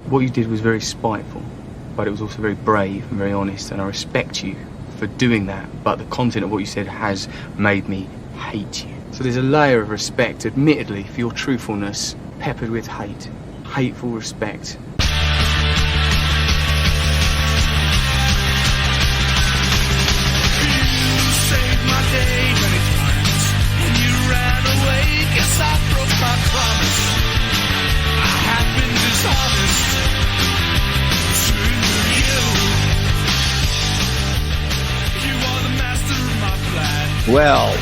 What you did was very spiteful, but it was also very brave and very honest, and I respect you for doing that, but the content of what you said has made me hate you. So there's a layer of respect, admittedly, for your truthfulness, peppered with hate. Hateful respect. Well,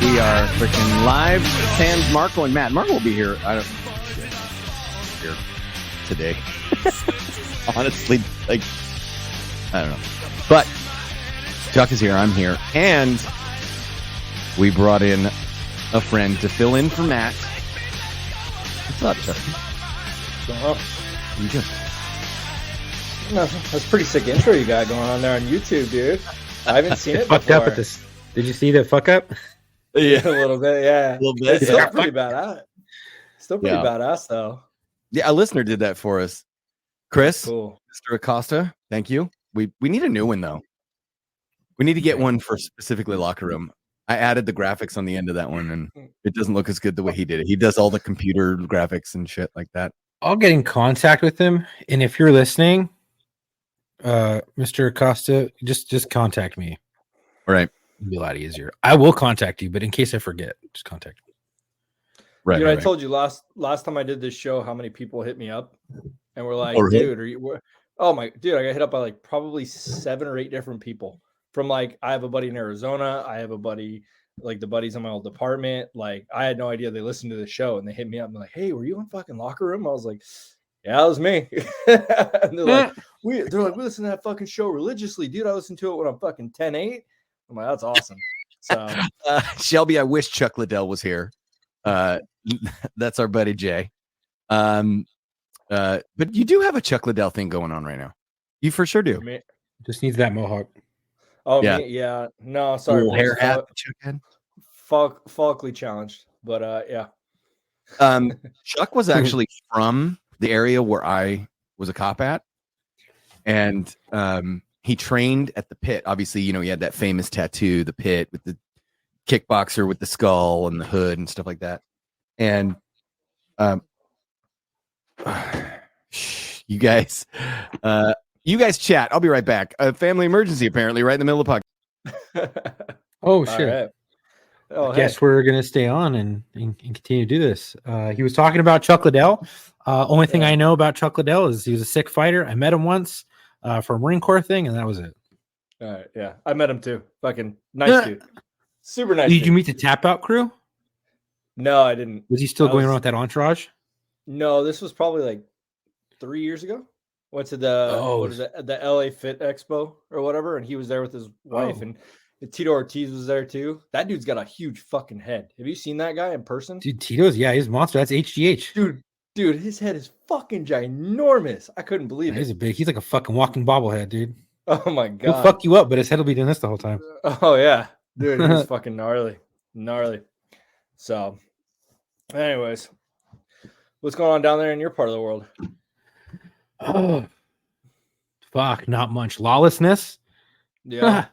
we are freaking live. Sans Marco and Matt. Marco will be here. Here today. Honestly, like, I don't know. But Chuck is here. I'm here. And we brought in a friend to fill in for Matt. What's up, Chuck? What's going on? You good? No, that's a pretty sick intro you got going on there on YouTube, dude. I haven't seen it fucked before. up at this. Did you see the fuck up? Yeah, a little bit, yeah. A little bit. It's still Yeah. pretty badass. Still pretty badass, though. Yeah, a listener did that for us. Chris, Cool. Mr. Acosta, thank you. We need a new one, though. We need to get one for specifically Locker Room. I added the graphics on the end of that one, and it doesn't look as good the way he did it. He does all the computer graphics and shit like that. I'll get in contact with him, and if you're listening, Mr. Acosta, just contact me. All right. It'll be a lot easier. I will contact you, but in case I forget, just contact me. Right. Dude, right, I told you last time I did this show how many people hit me up and were like, Oh, really? dude, are you oh my dude, I got hit up by like probably 7 or 8 different people. From like, I have a buddy in Arizona, I have a buddy, like the buddies in my old department. Like, I had no idea they listened to the show, and they hit me up and they're like, hey, were you on fucking Locker Room? I was like, yeah, that was me. And they're like, we listen to that fucking show religiously, dude. I listen to it when I'm fucking 10-8. I'm like, that's awesome. So Shelby, I wish Chuck Liddell was here. That's our buddy Jay. But you do have a Chuck Liddell thing going on right now. You for sure do. Just needs that mohawk. Oh Yeah. yeah. No, sorry. Little hair hat that Chuck had. Folkly challenged, but yeah. Chuck was actually from the area where I was a cop at, and he trained at the pit. Obviously, you know, he had that famous tattoo, the pit, with the kickboxer with the skull and the hood and stuff like that. And you guys chat. I'll be right back. A family emergency, apparently, right in the middle of the podcast. Oh shit. Right. Oh, I guess we're gonna stay on and continue to do this. He was talking about Chuck Liddell. Only thing I know about Chuck Liddell is he was a sick fighter. I met him once for a Marine Corps thing, and that was it. All right, yeah, I met him too. Fucking nice dude, super nice. Did you meet the Tap Out crew? No, I didn't. Was he still going around with that entourage? No, this was probably like 3 years ago. Went to the the LA Fit Expo or whatever, and he was there with his wife, and Tito Ortiz was there too. That dude's got a huge fucking head. Have you seen that guy in person? Dude, Tito's, he's a monster. That's HGH. Dude, his head is fucking ginormous. I couldn't believe it. He's like a fucking walking bobblehead, dude. Oh my god. He'll fuck you up, but his head will be doing this the whole time. Oh yeah. Dude, he's fucking gnarly. So anyways, what's going on down there in your part of the world? Oh fuck, not much. Lawlessness. Yeah.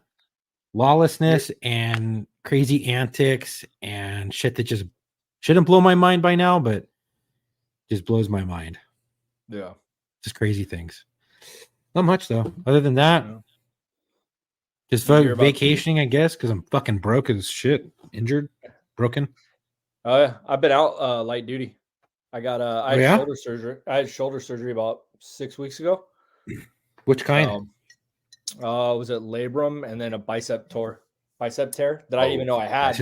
Lawlessness and crazy antics and shit that just shouldn't blow my mind by now, but just blows my mind. Yeah. Just crazy things. Not much though. Other than that, just vacationing, I guess, because I'm fucking broke as shit. Injured, broken. Oh yeah. I've been out light duty. I got I had shoulder surgery. I had shoulder surgery about 6 weeks ago. Which kind? Was it labrum and then a bicep tear that I didn't even know I had.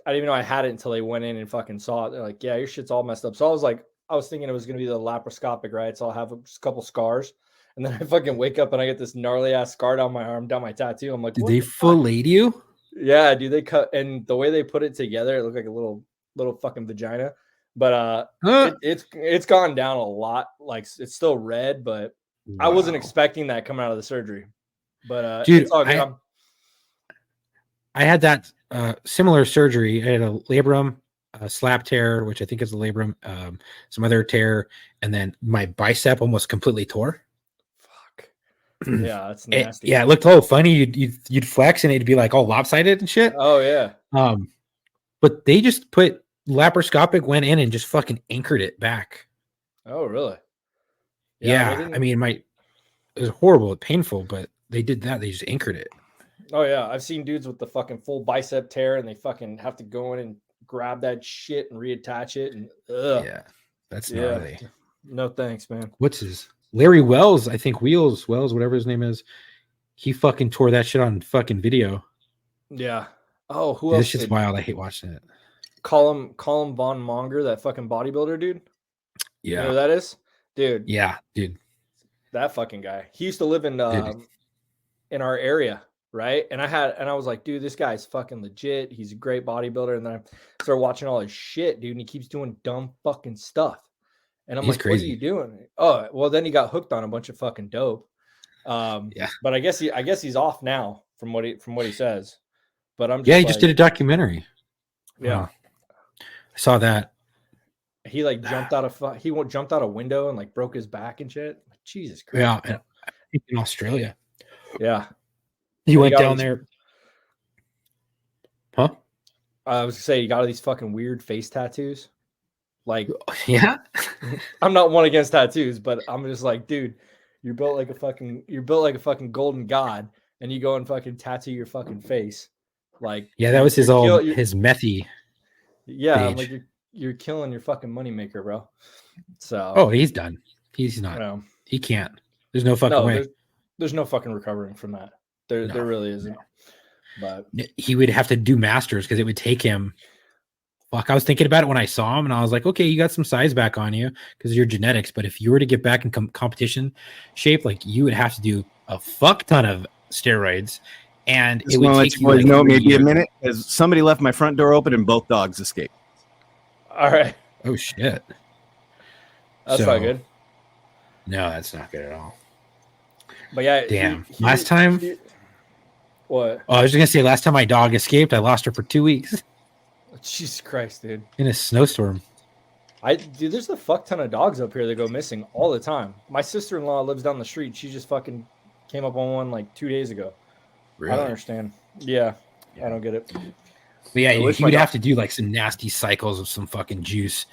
I didn't even know I had it until they went in and fucking saw it. They're like, yeah, your shit's all messed up. So I was thinking it was going to be the laparoscopic, right? So I'll have just a couple scars. And then I fucking wake up and I get this gnarly ass scar down my arm, down my tattoo. I'm like, did they fillet you? Yeah, dude. They cut, and the way they put it together, it looked like a little fucking vagina. But it's gone down a lot. Like, it's still red, but I wasn't expecting that coming out of the surgery. But dude, it's all good. I had that similar surgery. I had a labrum a slap tear, which I think is the labrum, some other tear, and then my bicep almost completely tore. Fuck. Yeah, that's nasty. Yeah, it looked all funny. You'd flex and it'd be like all lopsided and shit. Oh yeah. But they just put laparoscopic, went in and just fucking anchored it back. Oh really? Yeah, I mean, it was horrible, painful, but they did that. They just anchored it. Oh yeah, I've seen dudes with the fucking full bicep tear, and they fucking have to go in and grab that shit and reattach it. And yeah, that's gnarly. No thanks, man. What's his Larry Wells? I think Wells, whatever his name is. He fucking tore that shit on fucking video. Yeah. Oh, who else? This shit's wild. I hate watching it. Colin Von Monger, that fucking bodybuilder dude. Yeah, you know who that is, dude. Yeah, dude. That fucking guy. He used to live in our area. Right. And I was like, dude, this guy's fucking legit. He's a great bodybuilder. And then I started watching all his shit, dude. And he keeps doing dumb fucking stuff. And I'm like, crazy. What are you doing? Oh, well, then he got hooked on a bunch of fucking dope. Yeah. But I guess he's off now from what he says. But I'm just he just did a documentary. Yeah. I saw that. He like jumped out a window and like broke his back and shit. Like, Jesus Christ. Yeah. In Australia. Yeah. He went down there. Huh? I was gonna say, you got all these fucking weird face tattoos. Like, yeah. I'm not one against tattoos, but I'm just like, dude, you're built like a fucking golden god, and you go and fucking tattoo your fucking face. Like, yeah, that was his methy. Yeah, like you're killing your fucking moneymaker, bro. So oh, he's done. He's not. No. He can't. There's no fucking way. There's no fucking recovering from that. There really isn't. But he would have to do masters because it would take him. Fuck, I was thinking about it when I saw him, and I was like, okay, you got some size back on you because of your genetics. But if you were to get back in competition shape, like you would have to do a fuck ton of steroids, and it would take you. No, maybe a minute, because somebody left my front door open and both dogs escaped. All right. Oh shit. That's not good. No, that's not good at all. But yeah, damn. Last time. What? Oh, I was just gonna say, last time my dog escaped, I lost her for 2 weeks. Jesus Christ, dude! In a snowstorm. Dude, there's a fuck ton of dogs up here that go missing all the time. My sister-in-law lives down the street. She just fucking came up on one like 2 days ago. Really? I don't understand. Yeah, I don't get it. But yeah, he would have to do like some nasty cycles of some fucking juice,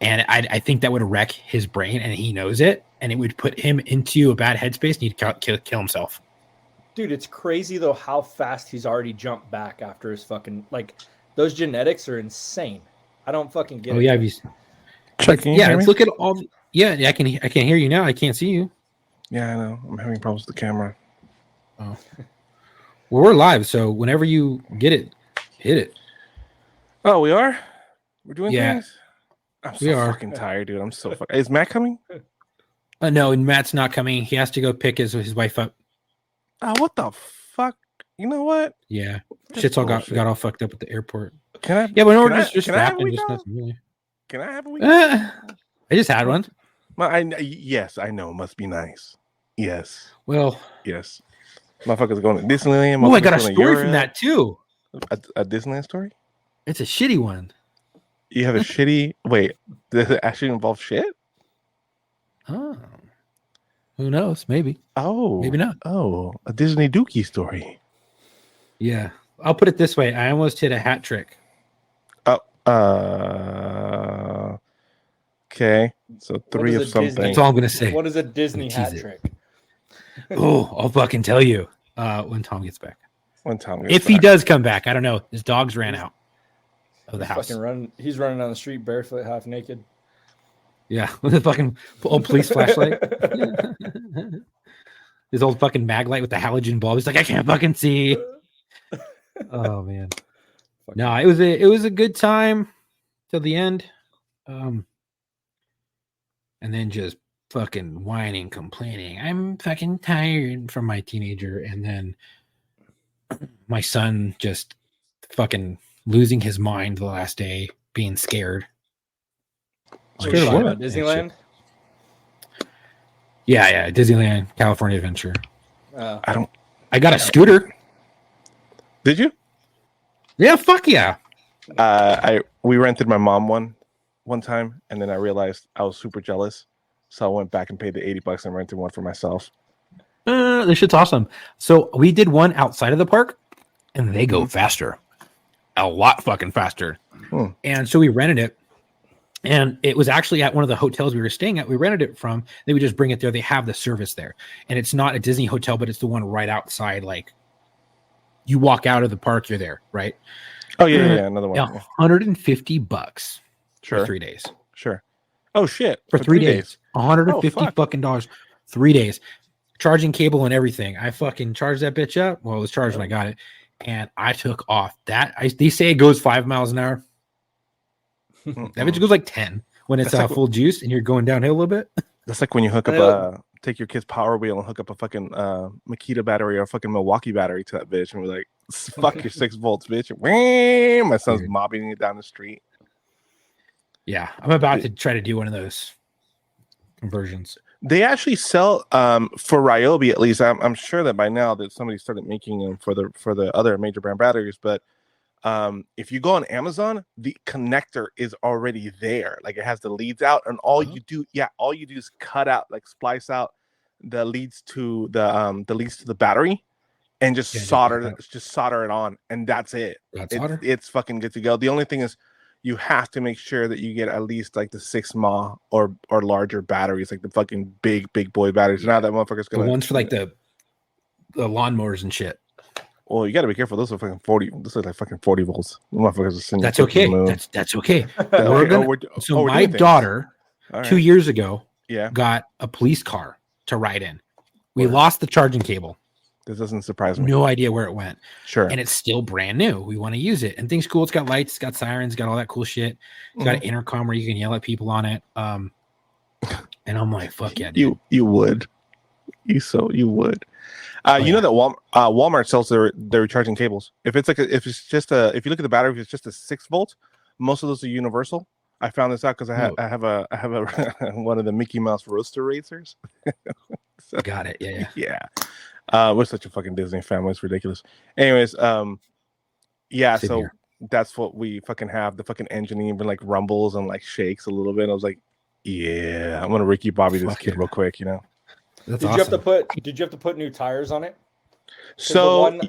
and I think that would wreck his brain, and he knows it, and it would put him into a bad headspace, and he'd kill himself. Dude, it's crazy though how fast he's already jumped back after his fucking those genetics are insane. I don't fucking get it. Oh yeah, let's look at all. Yeah, I can hear you now. I can't see you. Yeah, I know. I'm having problems with the camera. Oh, well, we're live, so whenever you get it, hit it. Oh, we are. We're doing things. I'm so fucking tired, dude. I'm so fucking. Is Matt coming? No, Matt's not coming. He has to go pick his wife up. Oh, what the fuck? You know what? Yeah, shit's all got all fucked up at the airport. Can I? Yeah, but no, just rapping. Just nothing really. Can I have a week? I just had one. Well, yes, I know. Must be nice. Yes. Well. Yes. Motherfuckers going to Disneyland. Oh, I got a story from that too. A Disneyland story? It's a shitty one. You have a shitty. Wait, does it actually involve shit? Oh. Who knows? Maybe. Oh. Maybe not. Oh, a Disney Dookie story. Yeah. I'll put it this way. I almost hit a hat trick. Okay. So 3 of something. That's all I'm gonna say. What is a Disney hat trick? Oh, I'll fucking tell you when Tom gets back. If he does come back, I don't know. His dogs ran out of the house. He's running down the street barefoot, half naked. Yeah, with a fucking old police flashlight. His old fucking mag light with the halogen bulb. He's like, I can't fucking see. Oh man. No, it was a good time till the end. And then just fucking whining, complaining. I'm fucking tired from my teenager. And then my son just fucking losing his mind the last day, being scared. About Disneyland? Yeah, Disneyland, California Adventure. I got a scooter. Did you? Yeah, fuck yeah. we rented my mom one time, and then I realized I was super jealous, so I went back and paid the $80 and rented one for myself. This shit's awesome. So we did one outside of the park, and they go faster, a lot fucking faster. And so we rented it, and it was actually at one of the hotels we were staying at. We rented it from. They would just bring it there. They have the service there, and it's not a Disney hotel, but it's the one right outside. Like you walk out of the park, you're there, right? Oh yeah, another one. Yeah, $150 Sure. for 3 days. Sure. Oh shit. For 3 days. $150 fuck. fucking dollars. 3 days. Charging cable and everything. I fucking charged that bitch up. Well, it was charged when I got it. And I took off. They say it goes 5 miles an hour. That bitch goes like 10 when it's That's like, full juice and you're going downhill a little bit. That's like when you hook up take your kid's Power Wheel and hook up a fucking Makita battery or a fucking Milwaukee battery to that bitch, and we're like, fuck your 6 volts, bitch. My son's mobbing it down the street. Yeah, I'm about to try to do one of those conversions. They actually sell for Ryobi, at least. I'm sure that by now that somebody started making them for the other major brand batteries. But if you go on Amazon, the connector is already there. Like it has the leads out, and all you do is cut out, like splice out the leads to the battery, and just solder it on, and that's it. It's fucking good to go. The only thing is, you have to make sure that you get at least like the 6 mAh or larger batteries, like the fucking big boy batteries. Now that motherfucker's gonna the ones for like the lawnmowers and shit. Well, you got to be careful. Those are fucking 40. This is like fucking 40 volts. The motherfuckers are sending. That's okay. That's okay. My daughter, 2 years ago, got a police car to ride in. We lost the charging cable. This doesn't surprise me. No idea where it went. Sure. And it's still brand new. We want to use it. And things cool. It's got lights, it's got sirens, got all that cool shit. It's got an intercom where you can yell at people on it. And I'm like, fuck yeah, dude. You would. You would. You know that Walmart sells their charging cables. If you look at the battery, if it's just a 6 volt, most of those are universal. I found this out because I have a one of the Mickey Mouse roaster racers. So, got it. Yeah. We're such a fucking Disney family. It's ridiculous. Anyways, so here. That's what we fucking have. The fucking engine even like rumbles and like shakes a little bit. I was like, yeah, I'm gonna Ricky Bobby this kid real quick, you know. Did you have to put new tires on it? So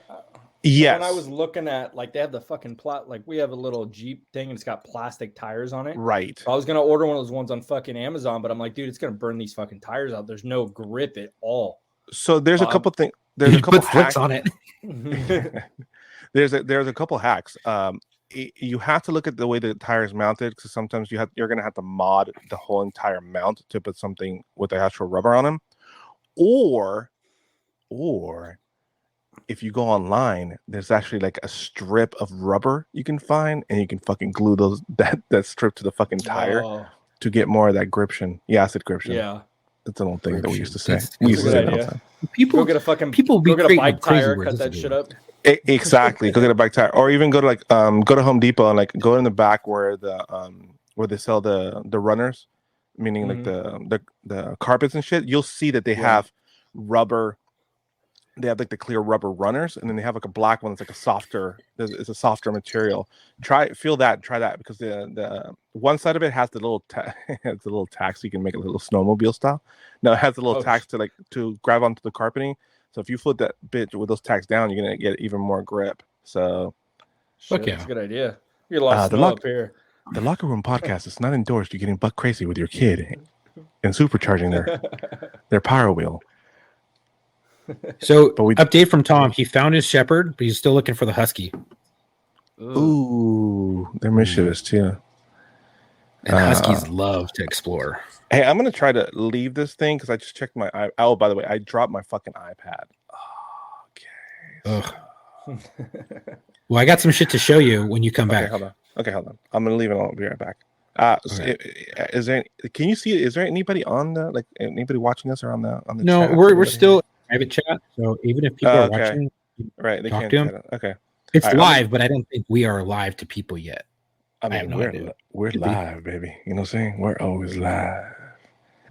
yes. When I was looking at, like, they have the fucking like we have a little Jeep thing and it's got plastic tires on it. Right. I was gonna order one of those ones on fucking Amazon, but I'm like, dude, it's gonna burn these fucking tires out. There's no grip at all. So there's a couple things. There's a couple hacks on it. There's a couple hacks. You have to look at the way the tire is mounted, because sometimes you're gonna have to mod the whole entire mount to put something with the actual rubber on them, or if you go online, there's actually like a strip of rubber you can find, and you can fucking glue that strip to the fucking tire to get more of that gription. Yeah, I said gription. Yeah. That's an old thing that we used to say. We used to say that all the time. Go get a bike tire, cut that shit up. Exactly. Go get a bike tire, or even go to Home Depot and like go in the back where they sell the runners, meaning like the carpets and shit. You'll see that they have rubber. They have like the clear rubber runners, and then they have like a black one that's like a softer. It's a softer material. Try that, because the one side of it has the little has the little tacks, so you can make it a little snowmobile style. No, it has the little tacks to grab onto the carpeting. So if you flip that bitch with those tacks down, you're gonna get even more grip. So, that's a good idea. You're lost up here. The Locker Room Podcast is not endorsed. You're getting buck crazy with your kid and supercharging their Power Wheel. So, update from Tom. He found his shepherd, but he's still looking for the husky. Ooh, they're mischievous too. And huskies love to explore. Hey, I'm gonna try to leave this thing because I just checked my. Oh, by the way, I dropped my fucking iPad. Okay. Well, I got some shit to show you when you come back. Hold on. I'm gonna leave it. I'll be right back. Is there? Can you see? Is there anybody on the anybody watching us or on the? No, chat? we're still private chat. So even if people are watching, right? They talk can't to them. Okay. It's live, but I don't think we are live to people yet. I mean, we're live, baby. You know what I'm saying? We're always live.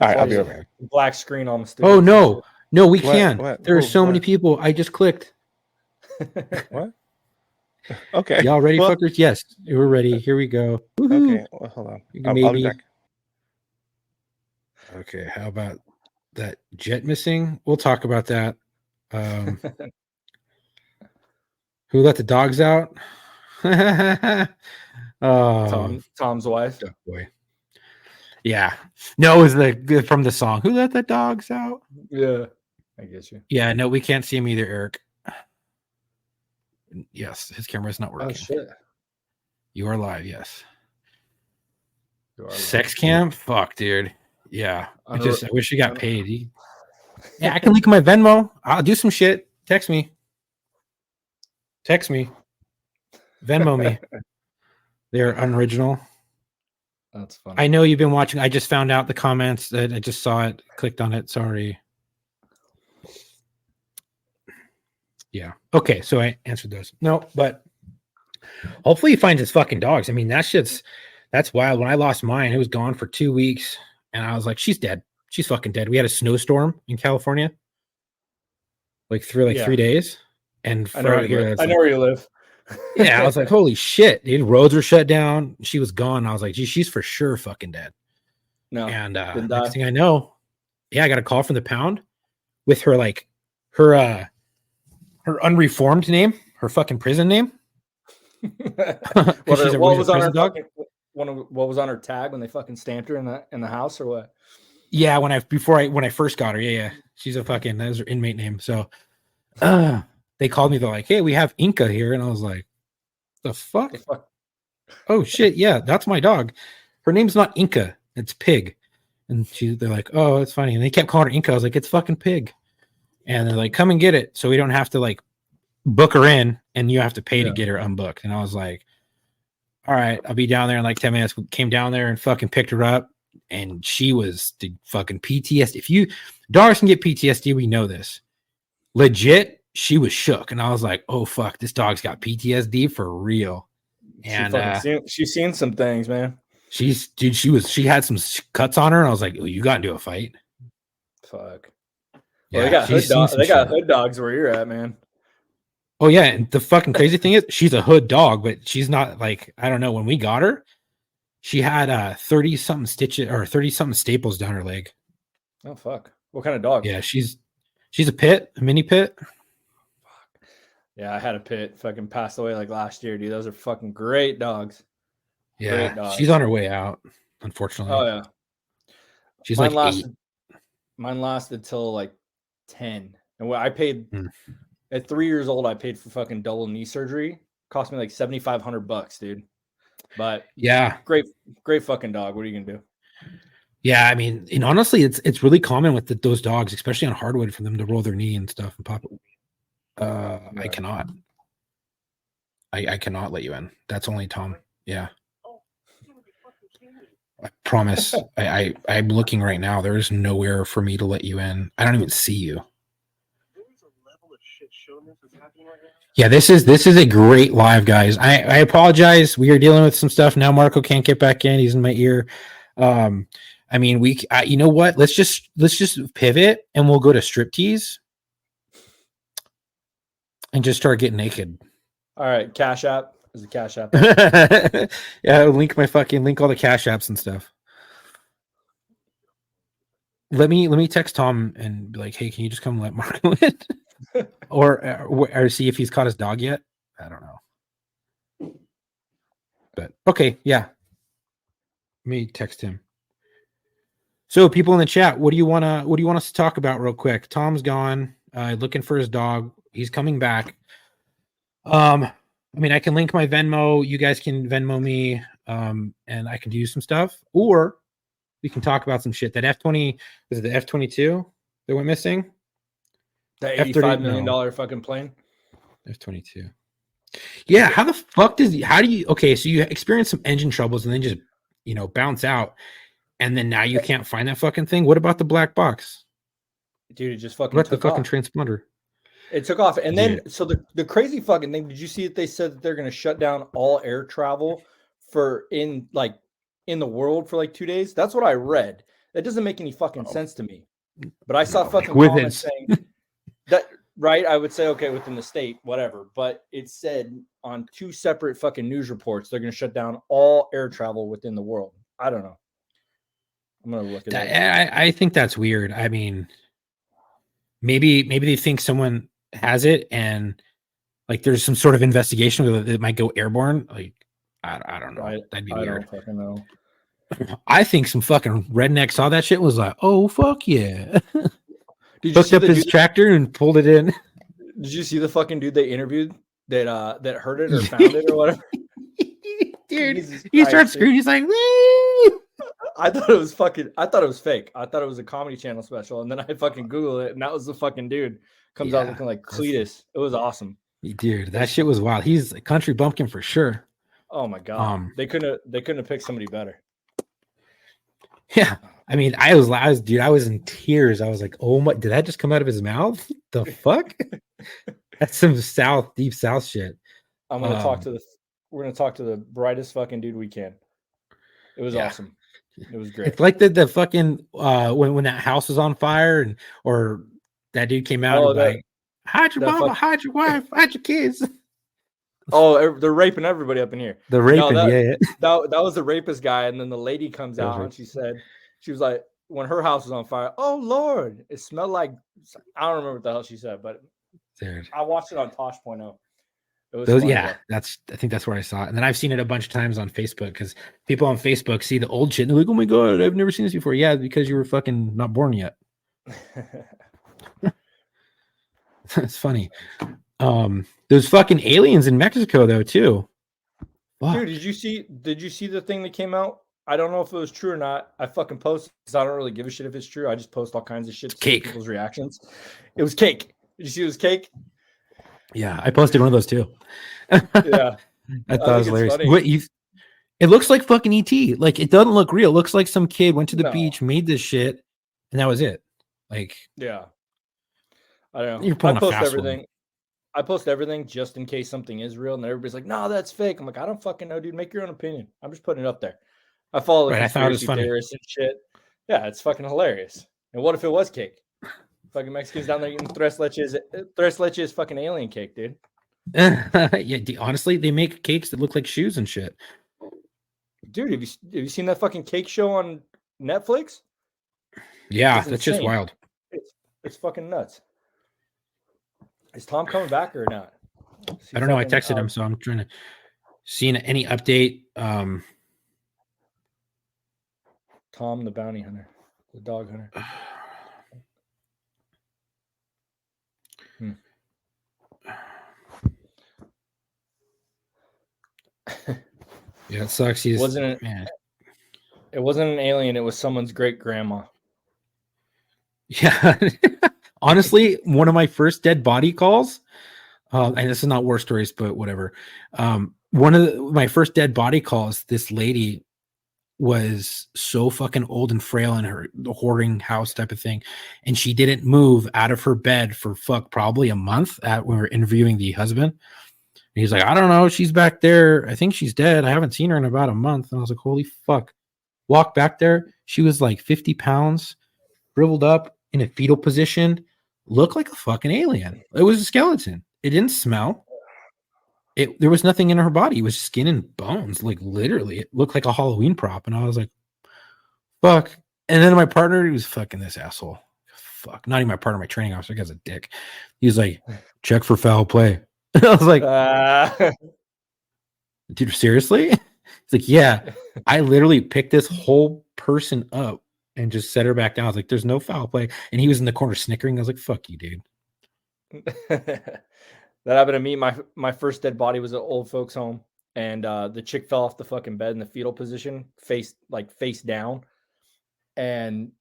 All right, I'll be over here. Black screen on the studio. Oh no, we can. There are so many people. I just clicked. What? Okay. Y'all ready, Well, fuckers? Yes, we're ready. Here we go. Woohoo. Okay. Well, hold on. You can I'll be maybe- back. Okay, how about that jet missing? We'll talk about that. Who let the dogs out? Oh, Tom's wife. duck boy. Yeah. No, it was the from the song. Who let the dogs out? Yeah, I guess you. Yeah, no, we can't see him either, Eric. Yes, his camera's not working. Oh shit. You are live, yes. You are Sex live. cam? Fuck, dude. Yeah. I wish you got Unre- paid. Yeah, I can link my Venmo. I'll do some shit. Text me. Venmo me. They're unoriginal. That's funny. I know you've been watching. I just found out the comments. I just saw it. Clicked on it. Sorry. Yeah. Okay. So I answered those. No, but hopefully he finds his fucking dogs. I mean, that's wild. When I lost mine, it was gone for 2 weeks. And I was like, she's dead. She's fucking dead. We had a snowstorm in California. Through 3 days. And I know where you live. I know where you live. Yeah, I was like, holy shit, dude. Roads were shut down. She was gone. I was like, gee, she's for sure fucking dead. No. And didn't next die. thing I know, yeah, I got a call from the pound with her her unreformed name, her fucking prison name. what she's a was on prison her dog? what was on her tag when they fucking stamped her in the house or what? Yeah, when I first got her, yeah. She's that was her inmate name. So they called me, they're like, hey, we have Inca here. And I was like, the fuck? Oh shit, yeah, that's my dog. Her name's not Inca, it's Pig. And they're like, oh, it's funny. And they kept calling her Inca. I was like, it's fucking Pig. And they're like, come and get it. So we don't have to book her in and you have to pay to get her unbooked. And I was like, all right, I'll be down there in 10 minutes. We came down there and fucking picked her up. And she was the fucking PTSD. If dogs can get PTSD, we know this. Legit, she was shook. And I was like, oh fuck, this dog's got PTSD for real. And she's seen some things, man. she had some cuts on her. And I was like, oh, you got into a fight. Fuck. Yeah, well, they got hood dogs where you're at, man. Oh yeah, and the fucking crazy thing is she's a hood dog, but she's not I don't know, when we got her, she had 30-something stitches or 30-something staples down her leg. Oh fuck. What kind of dog? Yeah, she's a pit, a mini pit. Fuck. Yeah, I had a pit fucking passed away last year, dude. Those are fucking great dogs. Yeah, great dogs. She's on her way out, unfortunately. Oh yeah. She's mine 8. Mine lasted till 10. And what I paid at 3 years old, I paid for fucking double knee surgery. Cost me $7,500, dude. But yeah, great fucking dog. What are you gonna do? Yeah, I mean, and honestly, it's really common with those dogs, especially on hardwood, for them to roll their knee and stuff and pop it. I cannot. I cannot let you in. That's only Tom. Yeah. I promise. I'm looking right now. There is nowhere for me to let you in. I don't even see you. Yeah, this is a great live, guys. I apologize. We are dealing with some stuff now. Marco can't get back in. He's in my ear. I mean, you know what? Let's just pivot and we'll go to striptease and just start getting naked. All right, Cash App is a Cash App. Yeah, link all the Cash Apps and stuff. Let me text Tom and be like, hey, can you just come let Marco in? or see if he's caught his dog yet. I don't know. But okay, yeah. Let me text him. So people in the chat, what do you want us to talk about real quick? Tom's gone, looking for his dog. He's coming back. I mean, I can link my Venmo. You guys can Venmo me, and I can do some stuff, or we can talk about some shit. That F-20, is it the F-22 that went missing? The $85 million fucking plane. F-22. Yeah, how the fuck okay, so you experience some engine troubles and then just, bounce out, and then now you can't find that fucking thing? What about the black box? Dude, it just fucking What about the fucking off. transponder? It took off. And then, so the crazy fucking thing, did you see that they said that they're going to shut down all air travel in the world for 2 days? That's what I read. That doesn't make any fucking sense to me. But I saw fucking comments saying right? I would say, okay, within the state, whatever. But it said on 2 separate fucking news reports, they're going to shut down all air travel within the world. I don't know. I'm going to look at that. I think that's weird. I mean, maybe they think someone has it and like there's some sort of investigation that it might go airborne. Like, I don't know. That'd be weird. I don't fucking know. I think some fucking redneck saw that shit and was like, oh, fuck yeah. Did you Hooked see up his tractor and pulled it in. Did you see the fucking dude they interviewed that heard it or found it or whatever? Dude, Jesus he Christ, starts dude. screaming. He's like, woo! I thought it was fake. I thought it was a Comedy Channel special. And then I fucking Googled it and that was the fucking dude. Comes out Yeah, looking like Cletus. It was awesome. Dude, that shit was wild. He's a country bumpkin for sure. Oh my God. They couldn't have picked somebody better. Yeah. I mean, I was in tears. I was like, oh my, did that just come out of his mouth? The fuck? That's some deep South shit. I'm gonna we're gonna talk to the brightest fucking dude we can. It was awesome. It was great. It's like the fucking when that house was on fire or that dude came out and like, hide your mama, hide your wife, hide your kids. Oh, they're raping everybody up in here. The raping, That was the rapist guy, and then the lady comes out and she was like, when her house was on fire, oh Lord, it smelled like, I don't remember what the hell she said, but dude. I watched it on Tosh.0. It was I think that's where I saw it. And then I've seen it a bunch of times on Facebook because people on Facebook see the old shit and they're like, oh my God, I've never seen this before. Yeah, because you were fucking not born yet. It's funny. There's fucking aliens in Mexico though too. Fuck. Dude, did you see the thing that came out? I don't know if it was true or not. I fucking posted because I don't really give a shit if it's true. I just post all kinds of shit to see people's reactions. It was cake. Did you see it was cake? Yeah, I posted one of those too. Yeah. I thought it was hilarious. It looks like fucking ET. Like it doesn't look real. It looks like some kid went to the beach, made this shit, and that was it. Like, yeah. I don't know. You're pulling I post a fast everything. one. I post everything just in case something is real, and everybody's like, "No, that's fake." I'm like, I don't fucking know, dude. Make your own opinion. I'm just putting it up there. I follow the conspiracy theorists and shit. Yeah, it's fucking hilarious. And what if it was cake? Fucking Mexicans down there eating tres leches is fucking alien cake, dude. Yeah, honestly, they make cakes that look like shoes and shit. Dude, have you seen that fucking cake show on Netflix? Yeah, that's just wild. It's fucking nuts. Is Tom coming back or not? I don't know. I texted him, so I'm trying to see any update. Tom the bounty hunter, the dog hunter. Yeah, it sucks. It wasn't an alien. It was someone's great grandma. Yeah. Honestly, one of my first dead body calls, and this is not war stories, but whatever. One of my first dead body calls, this lady was so fucking old and frail in the hoarding house type of thing, and she didn't move out of her bed for probably a month when we were interviewing the husband. And he's like, I don't know, she's back there. I think she's dead. I haven't seen her in about a month. And I was like, holy fuck. Walked back there. She was like 50 pounds, shriveled up in a fetal position, looked like a fucking alien. It was a skeleton. It didn't smell. There was nothing in her body. It was skin and bones. Like literally, it looked like a Halloween prop. And I was like, fuck. And then my partner, he was fucking this asshole. Fuck. Not even my partner, my training officer, guy's a dick. He was like, check for foul play. I was like, dude, seriously? He's like, yeah. I literally picked this whole person up and just set her back down. I was like, there's no foul play. And he was in the corner snickering. I was like, fuck you, dude. That happened to me. My first dead body was at old folks' home, and the chick fell off the fucking bed in the fetal position, face down. And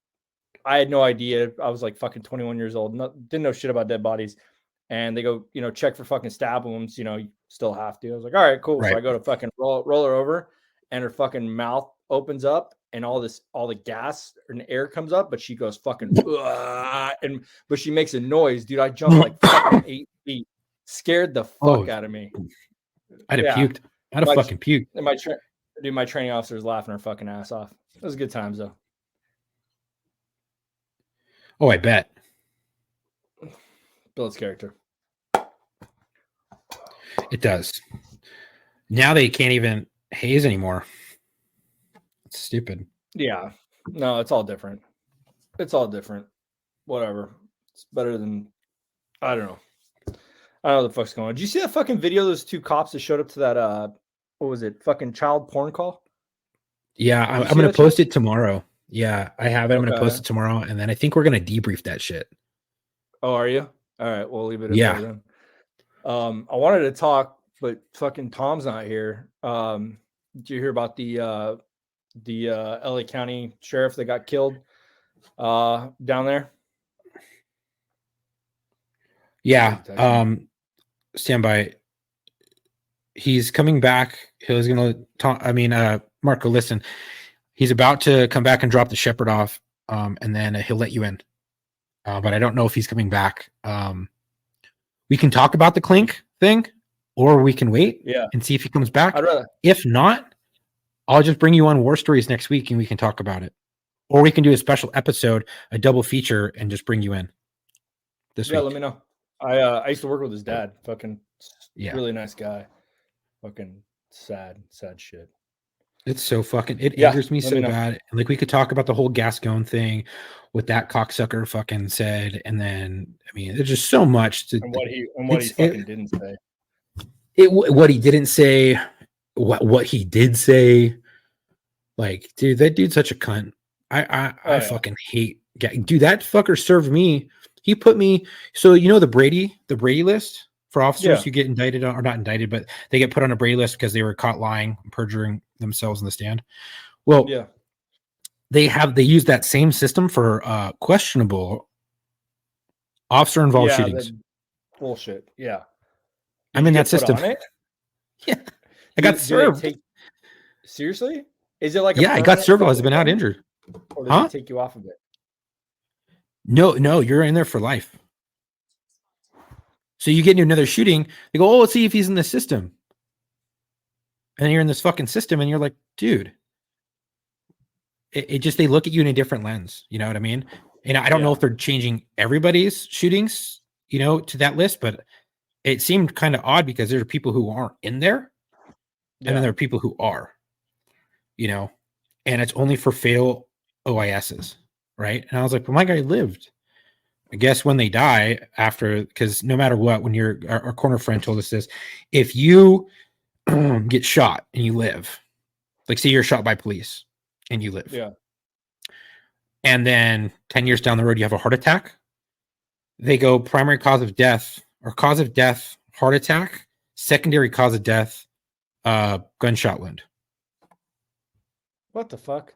I had no idea. I was like fucking 21 years old. Didn't know shit about dead bodies. And they go, check for fucking stab wounds. You still have to. I was like, all right, cool. Right. So I go to fucking roll her over, and her fucking mouth opens up, and all the gas and air comes up, but she goes fucking, but she makes a noise, dude. I jumped like fucking 8 feet, scared the fuck out of me. I'd have puked. I'd have fucking puked. And my training officer was laughing her fucking ass off. It was good times though. Oh, I bet. Billet's character. It does. Now they can't even haze anymore. It's stupid. Yeah. No, it's all different. It's all different. Whatever. It's better than I don't know. I don't know what the fuck's going on. Did you see that fucking video of those two cops that showed up to that what was it? Fucking child porn call? Yeah, Did you I'm see gonna that post shit? it tomorrow. Yeah, I have it. I'm gonna Okay. post it tomorrow, and then I think we're gonna debrief that shit. Oh, are you? All right, we'll leave it at Yeah. there then. I wanted to talk, but fucking Tom's not here. Did you hear about the LA County sheriff that got killed down there? Yeah. Text Stand by. He's coming back. He was gonna talk. I mean, Marco, listen. He's about to come back and drop the shepherd off, and then he'll let you in. But I don't know if he's coming back. We can talk about the Clink thing, or we can wait Yeah, and see if he comes back. I'd rather. If not, I'll just bring you on War Stories next week and we can talk about it. Or we can do a special episode, a double feature, and just bring you in this Yeah, week. let me know. I used to work with his dad. Fucking Yeah. really nice guy. Fucking sad shit. It's so fucking, it Yeah, angers me let so me know. bad. Like, we could talk about the whole Gascon thing, what that cocksucker fucking said. And then, I mean, there's just so much to And what he It's- fucking didn't say. what he didn't say, what he did say. Like, dude, that dude's such a cunt. I Oh, yeah. fucking hate. Dude, that fucker served me. He put me. So you know the Brady list for officers Yeah. who get indicted or not indicted, but they get put on a Brady list because they were caught lying, perjuring themselves in the stand. Well, Yeah. they use that same system for questionable officer involved Yeah, shootings. bullshit. Yeah. I'm Did in you that get put system. on it? Yeah, I got Do they served. Seriously? Is it like a Yeah, I got permanent served while I've fucking been out thing? injured. Or does Huh? it take you off of it? No, you're in there for life. So you get into another shooting, they go, oh, let's see if he's in the system. And you're in this fucking system, and you're like, dude. It just, they look at you in a different lens. You know what I mean? And I don't know Yeah. if they're changing everybody's shootings, to that list, but it seemed kind of odd because there are people who aren't in there, and then there are people who are, and it's only for fatal OISs, right? And I was like, well, my guy lived. I guess when they die after, because no matter what, when our corner friend told us this, if you get shot and you live, like say you're shot by police and you live, Yeah. and then 10 years down the road you have a heart attack, they go primary cause of death or cause of death, heart attack, secondary cause of death, gunshot wound. What the fuck?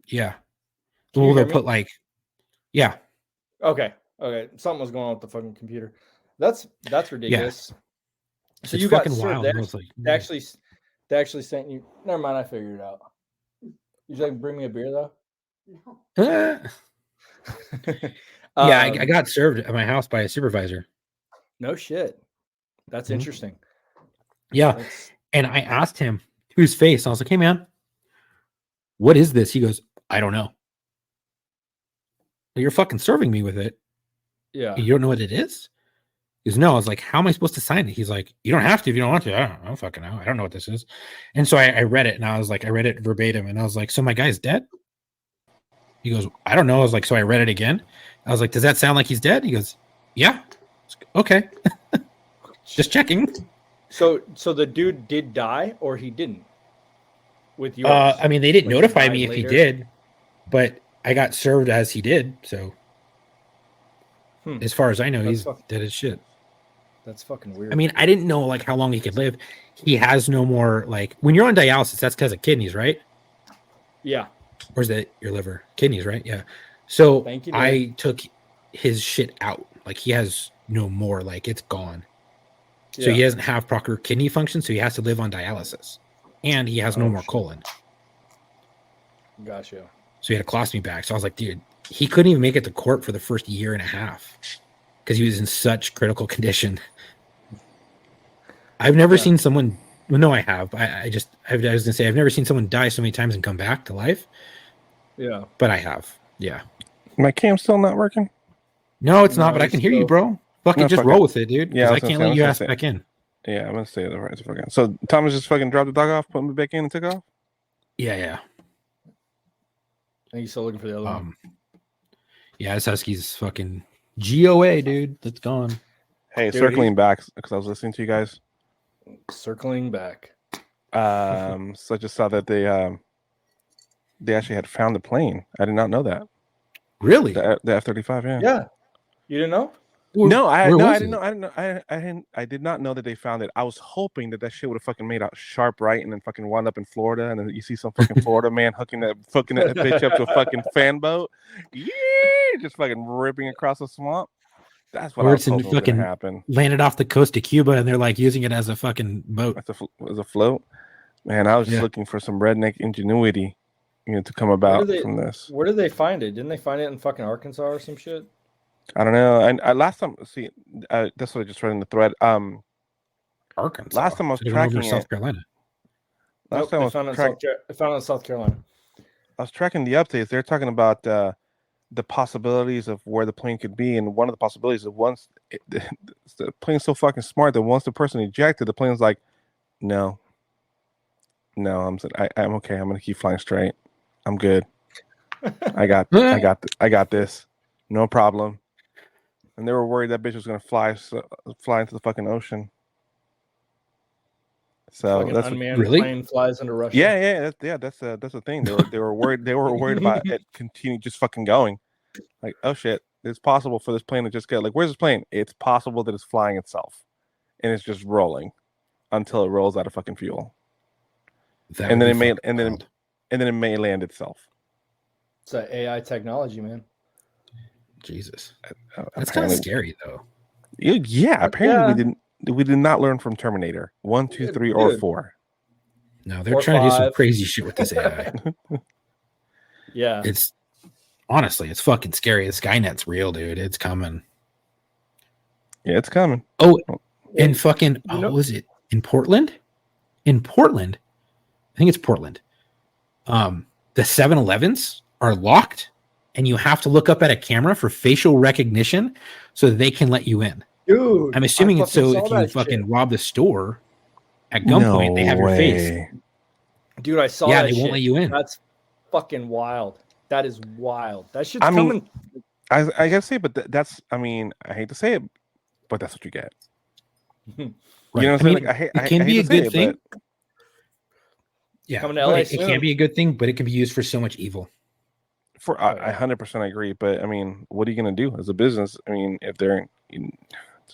Yeah. Can you Well, hear they'll me? put like, yeah. Okay. Something was going on with the fucking computer. That's ridiculous. So It's you got fucking served. wild. They I was like, they actually sent you. Never mind. I figured it out. You like bring me a beer though? yeah, I got served at my house by a supervisor. No shit. That's Mhm. interesting. Yeah. That's, And I asked him to his face. I was like, hey, man, what is this? He goes, I don't know. You're fucking serving me with it. yeah. You don't know what it is? He goes, no. I was like, how am I supposed to sign it? He's like, you don't have to if you don't want to. I don't fucking know. I don't know what this is. And so I read it, and I was like, I read it verbatim, and I was like, so my guy's dead? He goes, I don't know. I was like, so I read it again. I was like, does that sound like he's dead? He goes, yeah. Okay. Just checking. So the dude did die or he didn't? With yours? I mean, they didn't Like, he notify died me if he later? did, but I got served as he did. So as far as I know, That's he's fuck- dead as shit. That's fucking weird. I mean, I didn't know like how long he could live. He has no more, like, when you're on dialysis, that's because of kidneys, right? yeah. Or is that your liver? Kidneys, right? Yeah. So Thank you, I took his shit out. Like, he has no more, like, it's gone. So he Yeah. doesn't have proper kidney function, so he has to live on dialysis. And he has no Oh, more shit. colon. Gotcha. So he had a colostomy bag. So I was like, dude, he couldn't even make it to court for the first year and a half because he was in such critical condition. I've never Yeah. seen someone. Well, no, I have. I was gonna say I've never seen someone die so many times and come back to life, Yeah. but I have. Yeah. My cam's still not working. No, it's not. No, But I it's can hear you, still- bro. Fucking No, just fuck roll it. with it, dude. Yeah, I Yeah, was I gonna can't say- I let was you gonna ask say- back in. Yeah, I'm gonna stay the right fucking. So Thomas just fucking dropped the dog off, put me back in, and took off. Yeah. I think he's still looking for the other one. Yeah, this Husky's fucking GOA, dude. That's gone. Hey, Dude, circling back because I was listening to you guys. Circling back. So I just saw that they actually had found the plane. I did not know that. Really? The F-35. Yeah. Yeah. You didn't know? No, I Where no, I was didn't it? know. I didn't know. I did not know that they found it. I was hoping that shit would have fucking made out sharp right, and then fucking wound up in Florida, and then you see some fucking Florida man hooking that bitch up to a fucking fan boat, yeah, just fucking ripping across the swamp. That's what Or I it's was in hoping was fucking- gonna happen. Landed off the coast of Cuba, and they're like using it as a fucking boat. As a float, man. I was just Yeah. looking for some redneck ingenuity, to come about they- from this. Where did they find it? Didn't they find it in fucking Arkansas or some shit? I don't know. And I last time, see, that's what I just read in the thread. Arkansas. Last time I was Should've went over to tracking South it. Carolina. Last Nope, time I they was found it in track- they found it in South Carolina. I was tracking the updates. They're talking about the possibilities of where the plane could be, and one of the possibilities is once the plane's so fucking smart that once the person ejected, the plane's like, no, I'm okay. I'm gonna keep flying straight. I'm good. I got this. No problem. And they were worried that bitch was gonna fly into the fucking ocean. So Fucking that's what, unmanned Really? plane flies into Russia. that's the thing. They were worried about it continue just fucking going. Like, oh shit, it's possible for this plane to just get like, where's this plane? It's possible that it's flying itself, and it's just rolling until it rolls out of fucking fuel, That and would then be it may fucking wild. and then it may land itself. It's that AI technology, man. Jesus. That's kind Apparently- of scary, though. Yeah, apparently Yeah. we did not learn from Terminator 1, 2, 3, or Dude. 4. No, they're Or trying to do some 5. crazy shit with this AI. Yeah. It's honestly, it's fucking scary. The Skynet's real, dude. It's coming. Yeah, it's coming. Oh, and fucking, You know- was it in Portland? In Portland, I think it's Portland. The 7-Elevens are locked, and you have to look up at a camera for facial recognition so they can let you in. Dude, I'm assuming I it's so fucking if saw you that fucking shit. rob the store at gunpoint, they have your face. Dude, I saw Yeah, that they won't shit. let you in. That's fucking wild. That is wild. That shit's I mean, coming. I gotta say, but that's. I mean, I hate to say it, but that's what you get. Right. You know what I'm saying? mean, Like, it can be a good thing. but Yeah, Coming to but LA it can soon. be a good thing, but it can be used for so much evil. For Oh, I yeah. 100% agree. But I mean, what are you gonna do as a business? I mean, if there's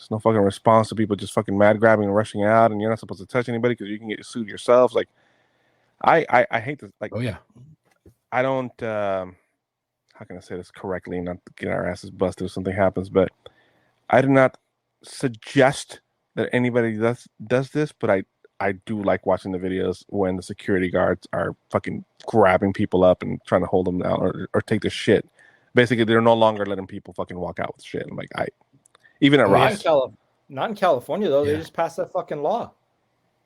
no fucking response to people just fucking mad grabbing and rushing out, and you're not supposed to touch anybody because you can get sued yourself. Like, I hate this. Like, Oh yeah, I don't. How can I say this correctly? Not to get our asses busted if something happens, but I do not suggest that anybody does this. But I do like watching the videos when the security guards are fucking grabbing people up and trying to hold them down or take the shit. Basically, they're no longer letting people fucking walk out with shit. I'm like, even at Oh, Not, Ross, not in California though. They Yeah. just passed that fucking law.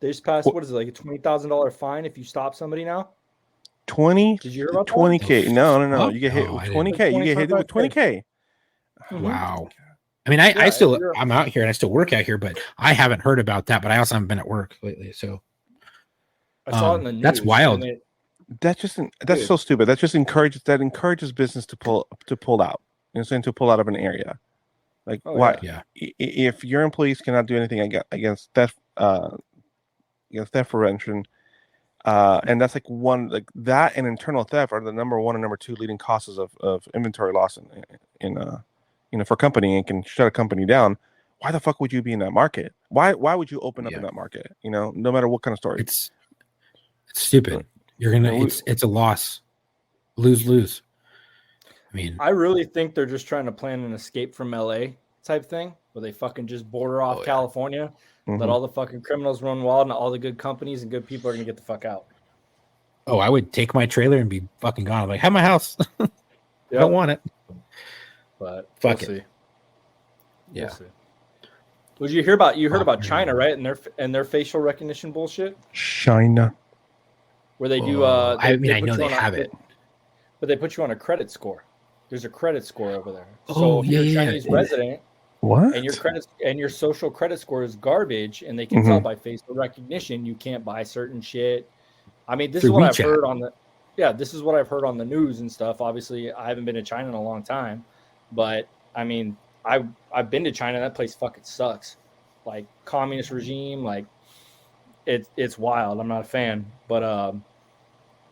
They just passed what is it, like a $20,000 fine if you stop somebody now? 20, Did you hear about that? 20K. No. Oh, You get hit no, with I didn't. 20K. You get hit with 25K. 20K. wow. I mean, I Yeah, still you're- I'm out here and I still work out here, but I haven't heard about that. But I also haven't been at work lately, so I saw it in the news. that's wild. and That's Dude. so stupid. That just encourages business to pull out. You know what I'm saying? To pull out of an area. Like, Oh, why? yeah. If your employees cannot do anything against theft prevention, and that's like one like that and internal theft are the number one and number two leading causes of inventory loss in for a company and can shut a company down. Why the fuck would you be in that market? Why would you open up in Yeah. that market? No matter what kind of story. It's stupid. You're gonna No, we- it's a loss, lose. I mean, I really think they're just trying to plan an escape from LA type thing where they fucking just border off Oh, yeah. California, Mhm. let all the fucking criminals run wild, and all the good companies and good people are gonna get the fuck out. oh, I would take my trailer and be fucking gone. I'm like, have my house. I Yep. don't want it. But Fuck we'll it. see. Yeah. We'll see. Did you hear about Oh, about man. China, right? And their facial recognition bullshit, China. where they do. Oh, I mean, I put know you they on a- have it. but they put you on a credit score. There's a credit score over there. Oh, So if you're yeah, a yeah. Chinese resident What? and your social credit score is garbage, and they can tell by facial recognition you can't buy certain shit. I mean, this is Through what I've WeChat. heard on the this is what I've heard on the news and stuff. Obviously, I haven't been to China in a long time, but I mean, I've been to China. That place fucking sucks. Like communist regime, like it's wild. I'm not a fan, but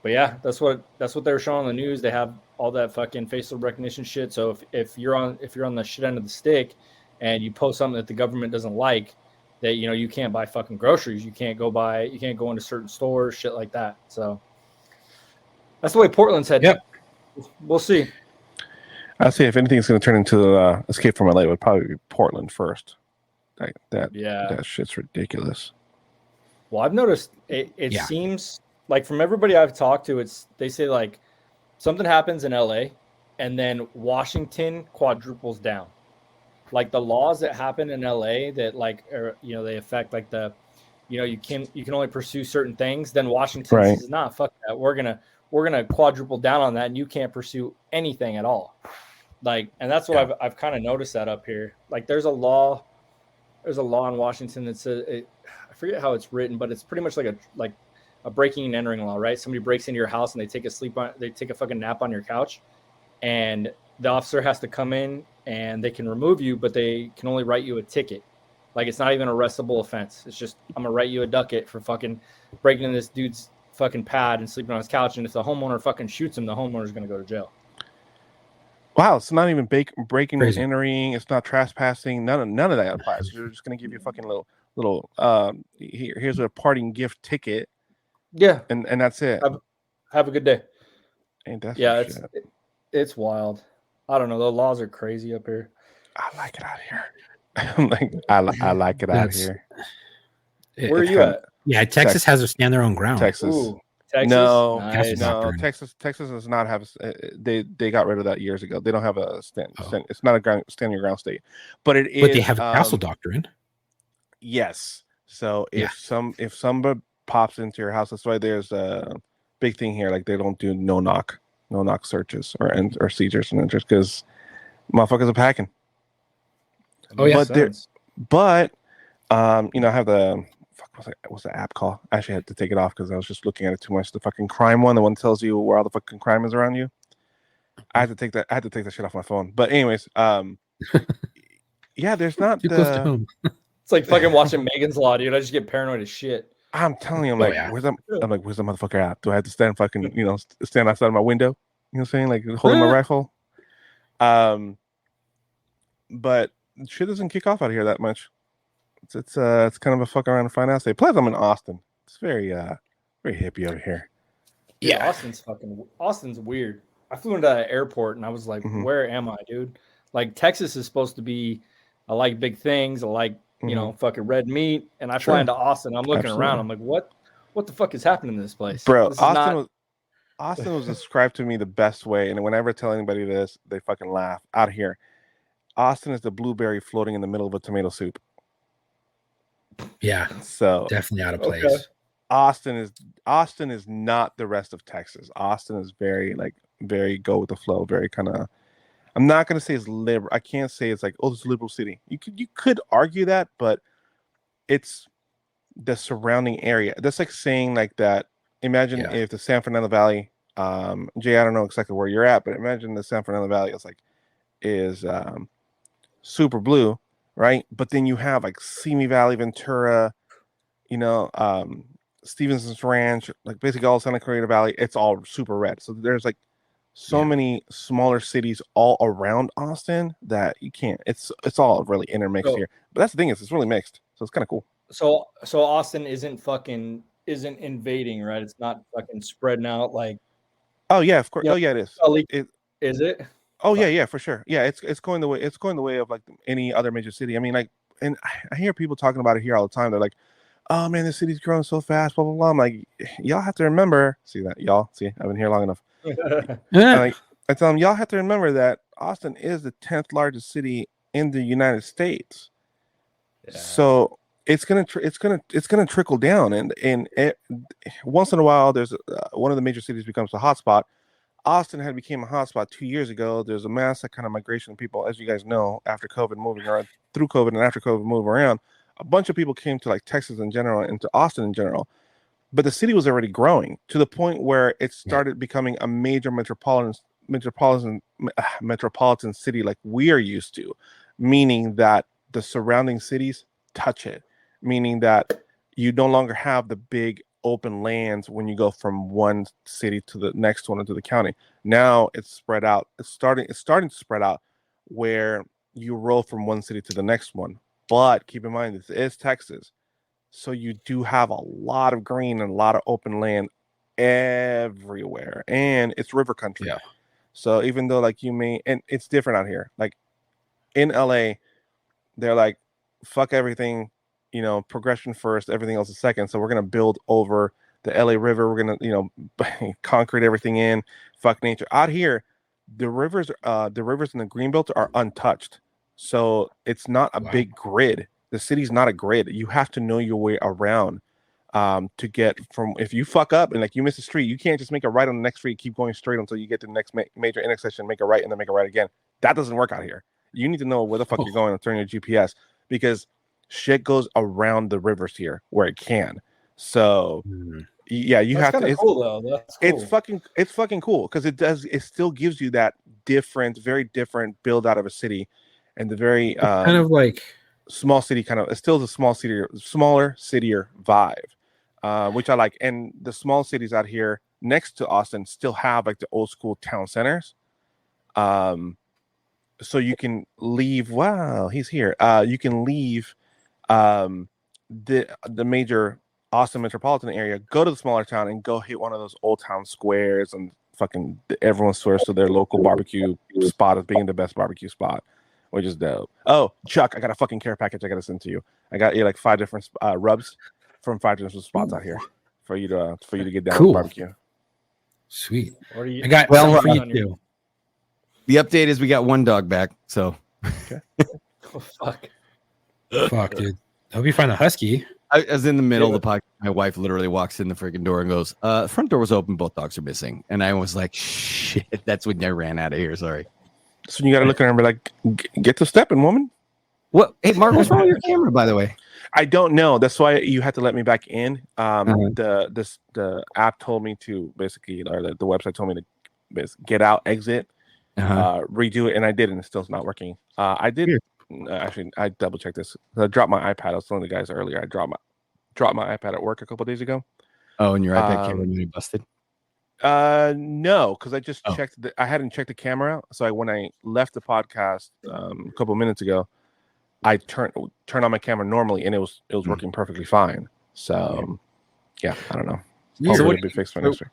yeah, that's what they're showing on the news. They have all that fucking facial recognition shit. So if you're on the shit end of the stick, and you post something that the government doesn't like, that you can't buy fucking groceries, you can't go into certain stores, shit like that. So that's the way Portland's heading. Yep. We'll see. I'd say if anything's going to turn into Escape from LA, it would probably be Portland first. Like that. Yeah. That shit's ridiculous. Well, I've noticed it seems like from everybody I've talked to, they say like something happens in LA and then Washington quadruples down. Like the laws that happen in LA that like they affect like you can only pursue certain things, then Washington says, nah, fuck that. We're gonna quadruple down on that, and you can't pursue anything at all. Like, and that's what I've kind of noticed that up here. Like there's a law in Washington that says I forget how it's written, but it's pretty much like a breaking and entering law, right? Somebody breaks into your house and they take a fucking nap on your couch, and the officer has to come in and they can remove you, but they can only write you a ticket. Like it's not even an arrestable offense. It's just, I'm gonna write you a ducat for fucking breaking in this dude's fucking pad and sleeping on his couch. And if the homeowner fucking shoots him, the homeowner's gonna go to jail. Wow, it's not even breaking and entering. It's not trespassing. None of that applies. They're just gonna give you a fucking little here's a parting gift ticket. Yeah, and that's it. Have a good day. Ain't that it's wild. I don't know. The laws are crazy up here. I like it out here. I like it out here. Where are you at? Yeah, Texas has to stand their own ground. Texas. Ooh, Texas? No, Nice. no. Texas does not have. They got rid of that years ago. They don't have a stand. It's not a stand your ground state, but it is. But they have a castle doctrine. Yes. So if somebody pops into your house, that's why there's a big thing here. Like they don't do no knock searches or seizures and enters because motherfuckers are packing. Oh yeah, but I have the what's the app called? I actually had to take it off because I was just looking at it too much. The fucking crime one, the one that tells you where all the fucking crime is around you. I had to take that shit off my phone. But anyways, yeah, there's not too close to home. It's like fucking watching Megan's Law, dude. I just get paranoid as shit. I'm telling you, where's the motherfucker at? Do I have to stand fucking, stand outside of my window? You know what I'm saying? Like holding my rifle. But shit doesn't kick off out here that much. It's kind of a fuck around and find out state. Plus, I'm in Austin. It's very hippie over here. Yeah, Austin's weird. I flew into an airport and I was like, where am I, dude? Like Texas is supposed to be, I like big things. I like, fucking red meat. And I fly into Austin. I'm looking around. I'm like, what the fuck is happening in this place? Bro, Austin was described to me the best way. And whenever I tell anybody this, they fucking laugh. Out of here. Austin is the blueberry floating in the middle of a tomato soup. Yeah. So definitely out of place. Okay. Austin is not the rest of Texas. Austin is very go with the flow, very kind of, I'm not going to say it's liberal. I can't say it's like, it's a liberal city. You could argue that, but it's the surrounding area. That's like saying like that. Imagine if the San Fernando Valley, Jay, I don't know exactly where you're at, but imagine the San Fernando Valley is super blue, right? But then you have like Simi Valley, Ventura, Stevenson's Ranch, like basically all Santa Clarita Valley. It's all super red. So there's like so many smaller cities all around Austin that you can't. It's all really intermixed here. But that's the thing, is it's really mixed. So it's kind of cool. So Austin isn't invading, right? It's not fucking spreading out like. Oh yeah, of course. Oh yeah, it is. Is it? Oh yeah, for sure. Yeah, it's going the way. It's going the way of like any other major city. I mean, like, and I hear people talking about it here all the time. They're like, "Oh man, the city's growing so fast." Blah blah blah. I'm like, y'all have to remember. See that, y'all? See, I've been here long enough. I tell them, y'all have to remember that Austin is the 10th largest city in the United States. Yeah. So it's gonna trickle down, and once in a while, there's one of the major cities becomes a hotspot. Austin had became a hotspot 2 years ago. There's a mass kind of migration of people, as you guys know, after COVID moving around, through COVID and after COVID moving around. A bunch of people came to like Texas in general and to Austin in general. But the city was already growing to the point where it started becoming a major metropolitan city like we are used to, meaning that the surrounding cities touch it, meaning that you no longer have the big open lands when you go from one city to the next one into the county. Now it's spread out. It's starting to spread out where you roll from one city to the next one. But keep in mind, this is Texas. So you do have a lot of green and a lot of open land everywhere. And it's river country. Yeah. So even though like you may, and it's different out here. Like in LA, they're like, fuck everything, you know, progression first, everything else is second. So we're going to build over the LA River. We're going to, you know, concrete everything in, fuck nature. Out here, the rivers in the Greenbelt are untouched. So it's not a big grid. The city's not a grid. You have to know your way around to get from, if you fuck up and like you miss a street, you can't just make a right on the next street, keep going straight until you get to the next major intersection, make a right and then make a right again. That doesn't work out here. You need to know where the fuck you're going and turn your GPS because shit goes around the rivers here where it can. So yeah, you That's have to. It's cool though. That's cool. It's fucking cool because it still gives you that very different build out of a city, and the very kind of like small city kind of. It still is a smaller cittier vibe, which I like. And the small cities out here next to Austin still have like the old school town centers. So you can leave. Wow, he's here. You can leave the major Austin metropolitan area, go to the smaller town and go hit one of those old town squares and fucking everyone swears to their local barbecue spot as being the best barbecue spot, which is dope. Oh, Chuck, I got a fucking care package I gotta send to you. I got you like 5 different rubs from 5 different spots out here for you to get down with barbecue. Sweet. What are you, I got well, for you too. The update is we got one dog back. So Okay. oh, fuck. Fuck, dude. I hope you find the husky. I was in the middle of the podcast. My wife literally walks in the freaking door and goes, front door was open, both dogs are missing. And I was like, shit, that's when I ran out of here. Sorry. So you gotta look at her and be like, get to stepping, woman. What? Hey, Mark, what's wrong with your camera, by the way? I don't know. That's why you had to let me back in. The app told me to basically, or the website told me to get out, exit, redo it, and I did, and it's still not working. I did. Actually, I double checked this. I dropped my iPad. I was telling the guys earlier. I dropped my iPad at work a couple days ago. Oh, and your iPad camera really busted? No, because I just checked. I hadn't checked the camera, so when I left the podcast a couple minutes ago, I turned on my camera normally, and it was working perfectly fine. So, yeah, I don't know. Hopefully it'll be fixed for next week.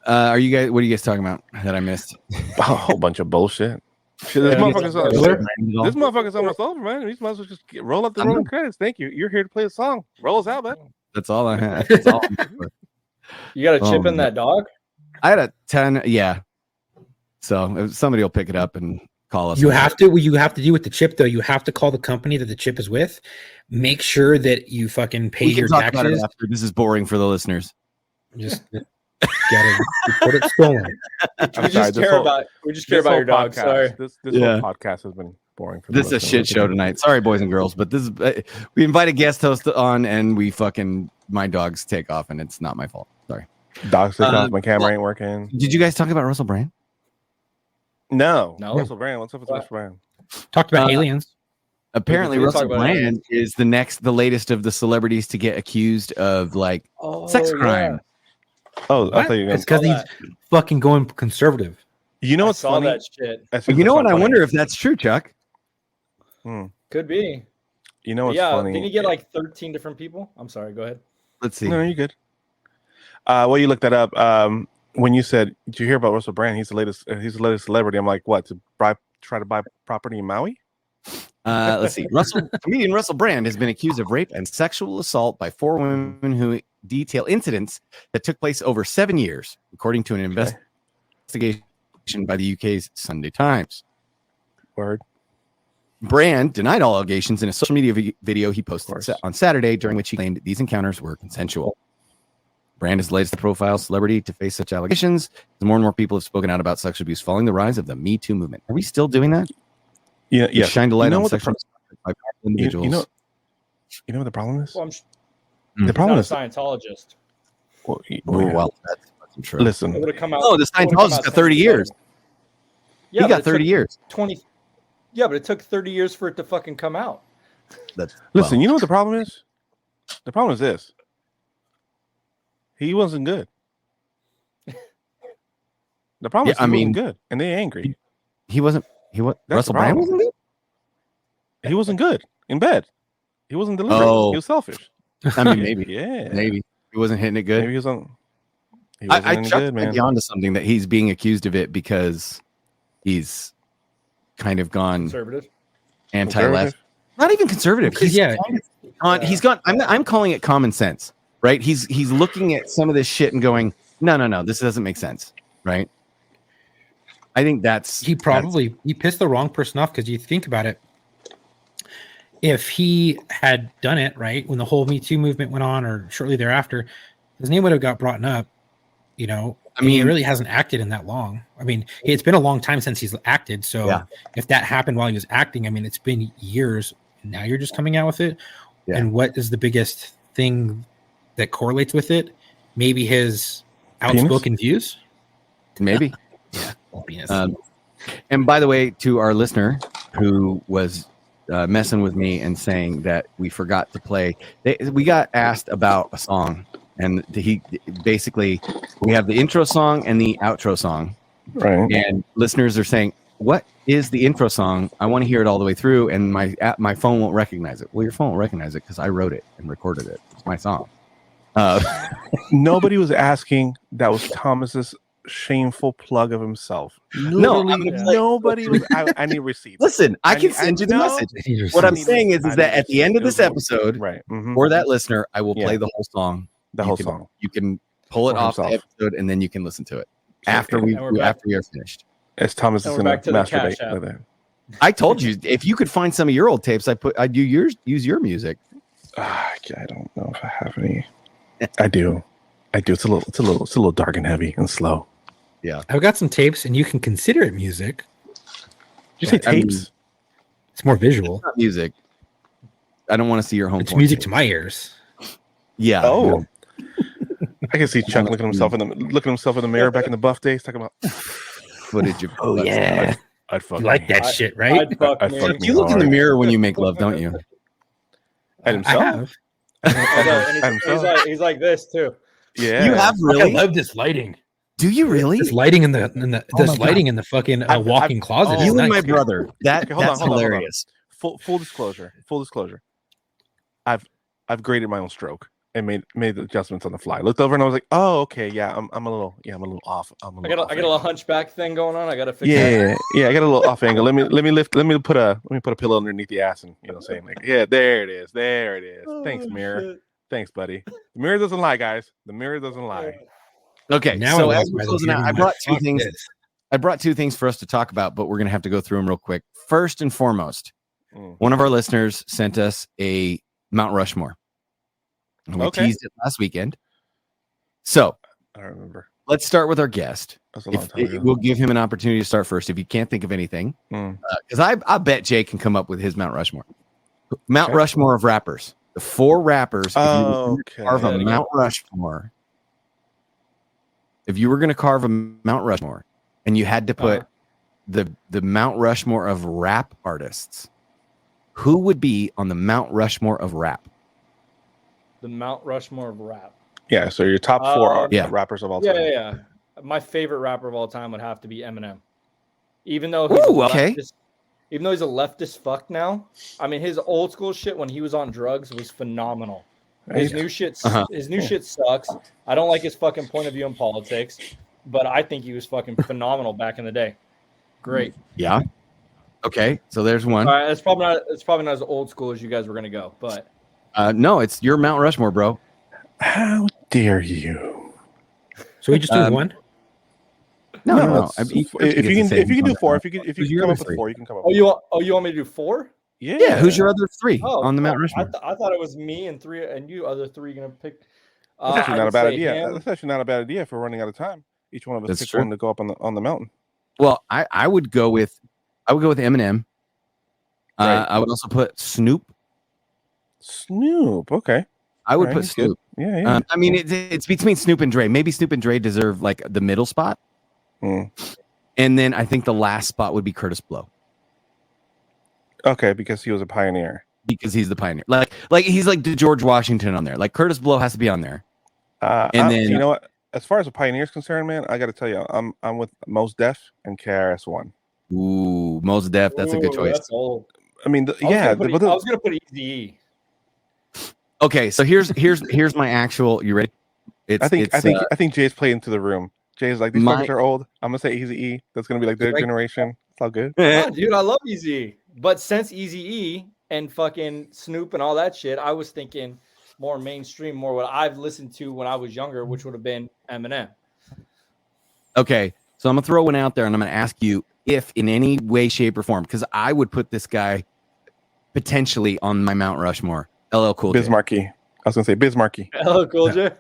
What are you guys talking about that I missed? A whole bunch of bullshit. Shit, this motherfucker's almost over, man. These motherfuckers just roll up the rolling credits. Thank you. You're here to play the song. Roll us out, man. That's all I have. That's all You got a chip in that dog? I had a 10. Yeah. So somebody will pick it up and call us. You have to do with the chip though. You have to call the company that the chip is with. Make sure that you fucking pay your taxes. This is boring for the listeners. Just get it. Report it stolen. We just care about your dog. Sorry. This whole podcast has been boring for this is a shit show tonight. Sorry, boys and girls, but this is we invite a guest host on and my dogs take off and it's not my fault. Sorry. Dogs take off. My camera ain't working. Did you guys talk about Russell Brand? No. Russell Brand. What's up with Russell Brand? Talked about aliens. Apparently, Russell Brand is the latest of the celebrities to get accused of sex crime. Oh, I thought you were It's because he's fucking going conservative. You know what's funny? That shit. You know what? I wonder if that's true, Chuck. Could be. You know what's funny? Didn't you get 13 different people? I'm sorry. Go ahead. Let's see. No, you're good. Well, you looked that up. When you said, "Did you hear about Russell Brand? He's the latest celebrity." I'm like, what? To try to buy property in Maui? Let's see. Comedian Russell Brand has been accused of rape and sexual assault by 4 women who detail incidents that took place over 7 years, according to an investigation by the UK's Sunday Times. Word. Brand denied all allegations in a social media video he posted on Saturday, during which he claimed these encounters were consensual. Brand is the latest profile celebrity to face such allegations. As more and more people have spoken out about sexual abuse following the rise of the Me Too movement. Are we still doing that? Yeah, We shined a light on what the sexual abuse by powerful individuals. you know what the problem is? Well, The he's problem not is, a Scientologist. well, Well, that's fucking true. It listen, would have come out. No, the it would've come Scientologist out got 30 since years. Yeah, He but got it 30 took years. 20. Yeah, but it took 30 years for it to fucking come out. listen. You know what the problem is? The problem is this: he wasn't good. The problem is he wasn't good, and they angry. He wasn't. That's Russell the Brand problem. wasn't good? He wasn't good in bed. He wasn't delivering. Oh. He was selfish. I mean, maybe. Yeah, Maybe he wasn't hitting it good. Maybe he wasn't. He wasn't I any chucked good, man. Mikey onto something that he's being accused of it because he's kind of gone Conservative. anti-left. Conservative? Not even conservative. Because, yeah. He's gone. I'm calling it common sense, right? He's looking at some of this shit and going, no, this doesn't make sense, right? I think He pissed the wrong person off, because you think about it. If he had done it right when the whole Me Too movement went on, or shortly thereafter, his name would have got brought up. You know, I mean, he really hasn't acted in that long. I mean, it's been a long time since he's acted. So Yeah. if that happened while he was acting, I mean, it's been years. And now you're just coming out with it. Yeah. And what is the biggest thing that correlates with it? Maybe his outspoken views. maybe. Penis. And by the way, to our listener who was messing with me and saying that we forgot to play, we got asked about a song, and we have the intro song and the outro song, Right. and listeners are saying, what is the intro song? I want to hear it all the way through, and my phone won't recognize it. Well, your phone won't recognize it because I wrote it and recorded it. It's my song. Nobody was asking. That was Thomas's shameful plug of himself. No, Literally nobody was. I need receipts. Listen, I can send you the know. message. What I'm saying is that at the end of this episode, right, for that listener, I will play Yeah. the whole song. the whole song. You can pull it For off himself. the episode, and then you can listen to it So, after and we're back. we are finished. As Thomas And is we're going back to to the Cash masturbate App. with it. I told you, if you could find some of your old tapes, I'd use your music. I don't know if I have any. I do. It's a little dark and heavy and slow. I've got some tapes, and you can consider it music. Did you say I mean, tapes? It's more visual. It's not music. I don't want to see your home. It's porn music tape. to my ears. Yeah. Oh. I can see Chuck looking at himself in the mirror back in the buff days, talking about Footage of. Oh, yeah. I'd fuck You like that I- shit, right? I'd fuck I'd me. fuck me You look in the hard. mirror when you make love, don't you? At I himself. have. And he's like this too. Yeah. You have I really? love this lighting. Do you really? This lighting in the Oh my this lighting in the fucking I've- walk-in closet. oh, is You and nice. my brother. Okay, hold on, That's hold on. hilarious. Full disclosure. I've graded my own stroke and made the adjustments on the fly. Looked over and I was like, oh, okay, yeah, I'm a little off. I got a little hunchback thing going on. I got to fix that. Yeah, I got a little off angle. Let me put a pillow underneath the ass, and saying like, yeah, there it is. Thanks, mirror. Shit. Thanks, buddy. The mirror doesn't lie, guys. The mirror doesn't lie. Okay, Now so I as walk we're by the closing out, mirror I and brought I'm two things. this. I brought two things for us to talk about, but we're going to have to go through them real quick. First and foremost, Mm. one of our listeners sent us a Mount Rushmore. And we Okay. teased it last weekend. So I don't remember. let's start with our guest. That's a long time ago. We'll give him an opportunity to start first if you can't think of anything. Mm. Because I bet Jay can come up with his Mount Rushmore. Mount Okay. Rushmore of rappers. The four rappers. Oh, If you were gonna carve a okay. Mount Rushmore. If you were going to carve a Mount Rushmore and you had to put the Mount Rushmore of rap artists, who would be on the Mount Rushmore of rap? The Mount Rushmore of rap. Yeah, so your top four are Yeah. rappers of all Yeah, time. yeah. My favorite rapper of all time would have to be Eminem. Even though he's Ooh, a okay. leftist, even though he's a leftist fuck now, I mean his old school shit when he was on drugs was phenomenal. His new shit, his new shit sucks. I don't like his fucking point of view in politics, but I think he was fucking phenomenal back in the day. Great. Yeah. Okay, so there's one. All right, it's probably not as old school as you guys were gonna go, but No, it's your Mount Rushmore, bro. How dare you? So we just do one. No. it's- I mean, if you can do four, if you Who's can your come other up with three? four, you can come up. oh with you want me to do four? Yeah, who's your other three Oh, on the Mount I, Rushmore? I thought it was me and three, and you other three gonna pick. That's actually I not a would bad say idea. him. That's actually not a bad idea if we're running out of time. Each one of us That's pick true. one to go up on the mountain. Well, I would go with Eminem. Right. I would also put Snoop. Snoop. Okay. I would Alright, put he's good. Snoop. Yeah. I mean, it's between Snoop and Dre. Maybe Snoop and Dre deserve like the middle spot. Mm. And then I think the last spot would be Curtis Blow Okay, because he was a pioneer. because he's the pioneer. Like he's like the George Washington on there. Like Curtis Blow has to be on there. And then you know what? As far as a pioneer is concerned, man, I got to tell you, I'm with Mos Def and KRS-One. Ooh, Mos Def. That's a good Ooh, choice. That's old. I mean, I was gonna put Eazy-E. Okay, so here's my actual. You ready? I think Jay's played into the room. Jay's like, these fuckers are old. I'm gonna say Eazy-E. That's gonna be like their generation. It's all good. Yeah, dude, I love Eazy-E. But since Eazy-E and fucking Snoop and all that shit, I was thinking more mainstream, more what I've listened to when I was younger, which would have been Eminem. Okay, so I'm gonna throw one out there, and I'm gonna ask you if, in any way, shape, or form, because I would put this guy potentially on my Mount Rushmore. LL Cool J. Bismarcky. I was gonna say Bismarcky. LL Cool J.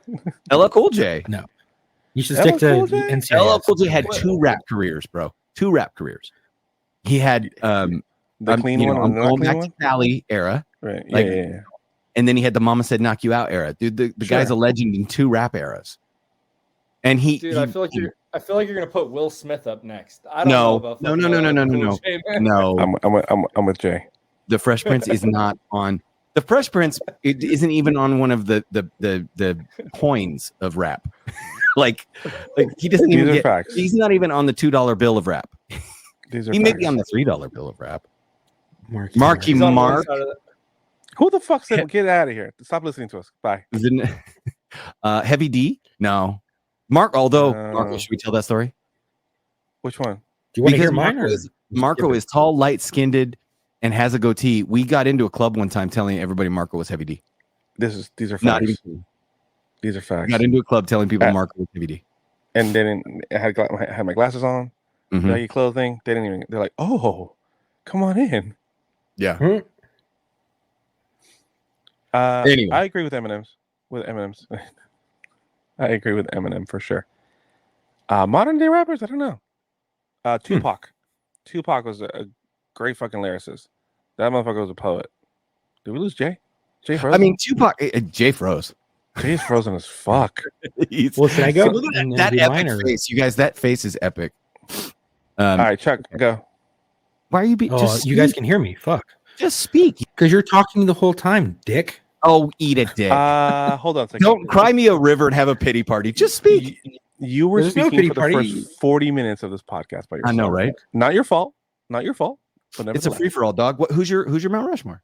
LL Cool J. You should stick to LL Cool J? NCIS. LL Cool J had 2 rap careers, bro. 2 rap careers. He had The clean you know, one I'm and the going not clean back one. to Cali era, Right. like- Yeah. and then he had the Mama Said Knock You Out era. Dude, the guy's a legend in 2 rap eras. And Dude, I feel like you're gonna put Will Smith up next. I don't No. know about No, fucking no, no, LL no, no, Cool no. J, man. no. I'm with Jay. The Fresh Prince is not on. The Fresh Prince it isn't even on one of the coins of rap. like he doesn't These even are get. facts. He's not even on the $2 bill of rap. These are He may facts. be on the $3 bill of rap. Marky He's on one Mark. side of the- Who the fuck said get out of here? Stop listening to us. Bye. Heavy D? No. Mark. Although Marco, Uh, should we tell that story? Which one? Do you want to Because hear mine? Marco is tall, light-skinned, and has a goatee. We got into a club one time telling everybody Marco was Heavy D. These are Not facts. even. These are facts. Got into a club telling people Uh, Marco was Heavy D. And then I had my glasses on. Mhm. You know, your clothing. They didn't even. They're like, oh, come on in. Yeah. Anyway. I agree with Eminem's. I agree with Eminem for sure. Modern day rappers, I don't know. Tupac. Tupac was a great fucking lyricist. That motherfucker was a poet. Did we lose Jay? Jay frozen? I mean, Tupac. Jay froze. Jay's frozen as fuck. Well, should I go? Look at And then that do epic mine, or- face, you guys. That face is epic. All right, Chuck, go. Why are you being? Oh, you guys can hear me. Fuck. just speak. Because you're talking the whole time, dick. Oh, eat it, dick. Hold on a second. Don't cry me a river and have a pity party. Just speak. You were There's no speaking pity for the party. first 40 minutes of this podcast by yourself. I know, right? Not your fault. Not your fault. But It's a free for all, dog. Who's your Mount Rushmore?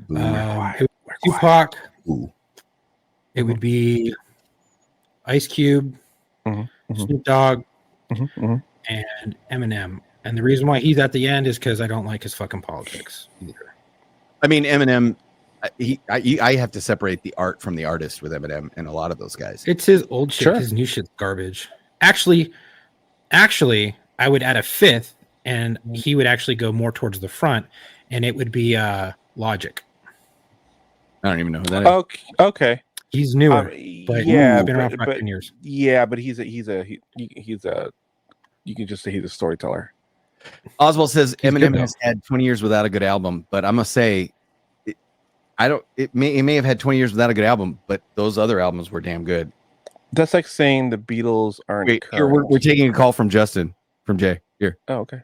It would be Tupac. Ooh. It would be Ice Cube, Mhm, mhm. Snoop Dogg, Mhm. and Eminem. And the reason why he's at the end is because I don't like his fucking politics either. I mean, Eminem. I have to separate the art from the artist with Eminem and a lot of those guys. It's his old shit. Sure. His new shit's garbage. Actually, I would add a fifth, and he would actually go more towards the front, and it would be Logic. I don't even know who that is. Okay. He's newer, but yeah, he's been around for but, about 10 years. yeah, but he's a you can just say he's a storyteller. Oswald says He's Eminem good, has had 20 years without a good album, but I'm gonna say, it may have had 20 years without a good album, but those other albums were damn good. That's like saying the Beatles aren't. Wait, here, current. we're taking a call from Justin from Jay. Here, Oh, okay.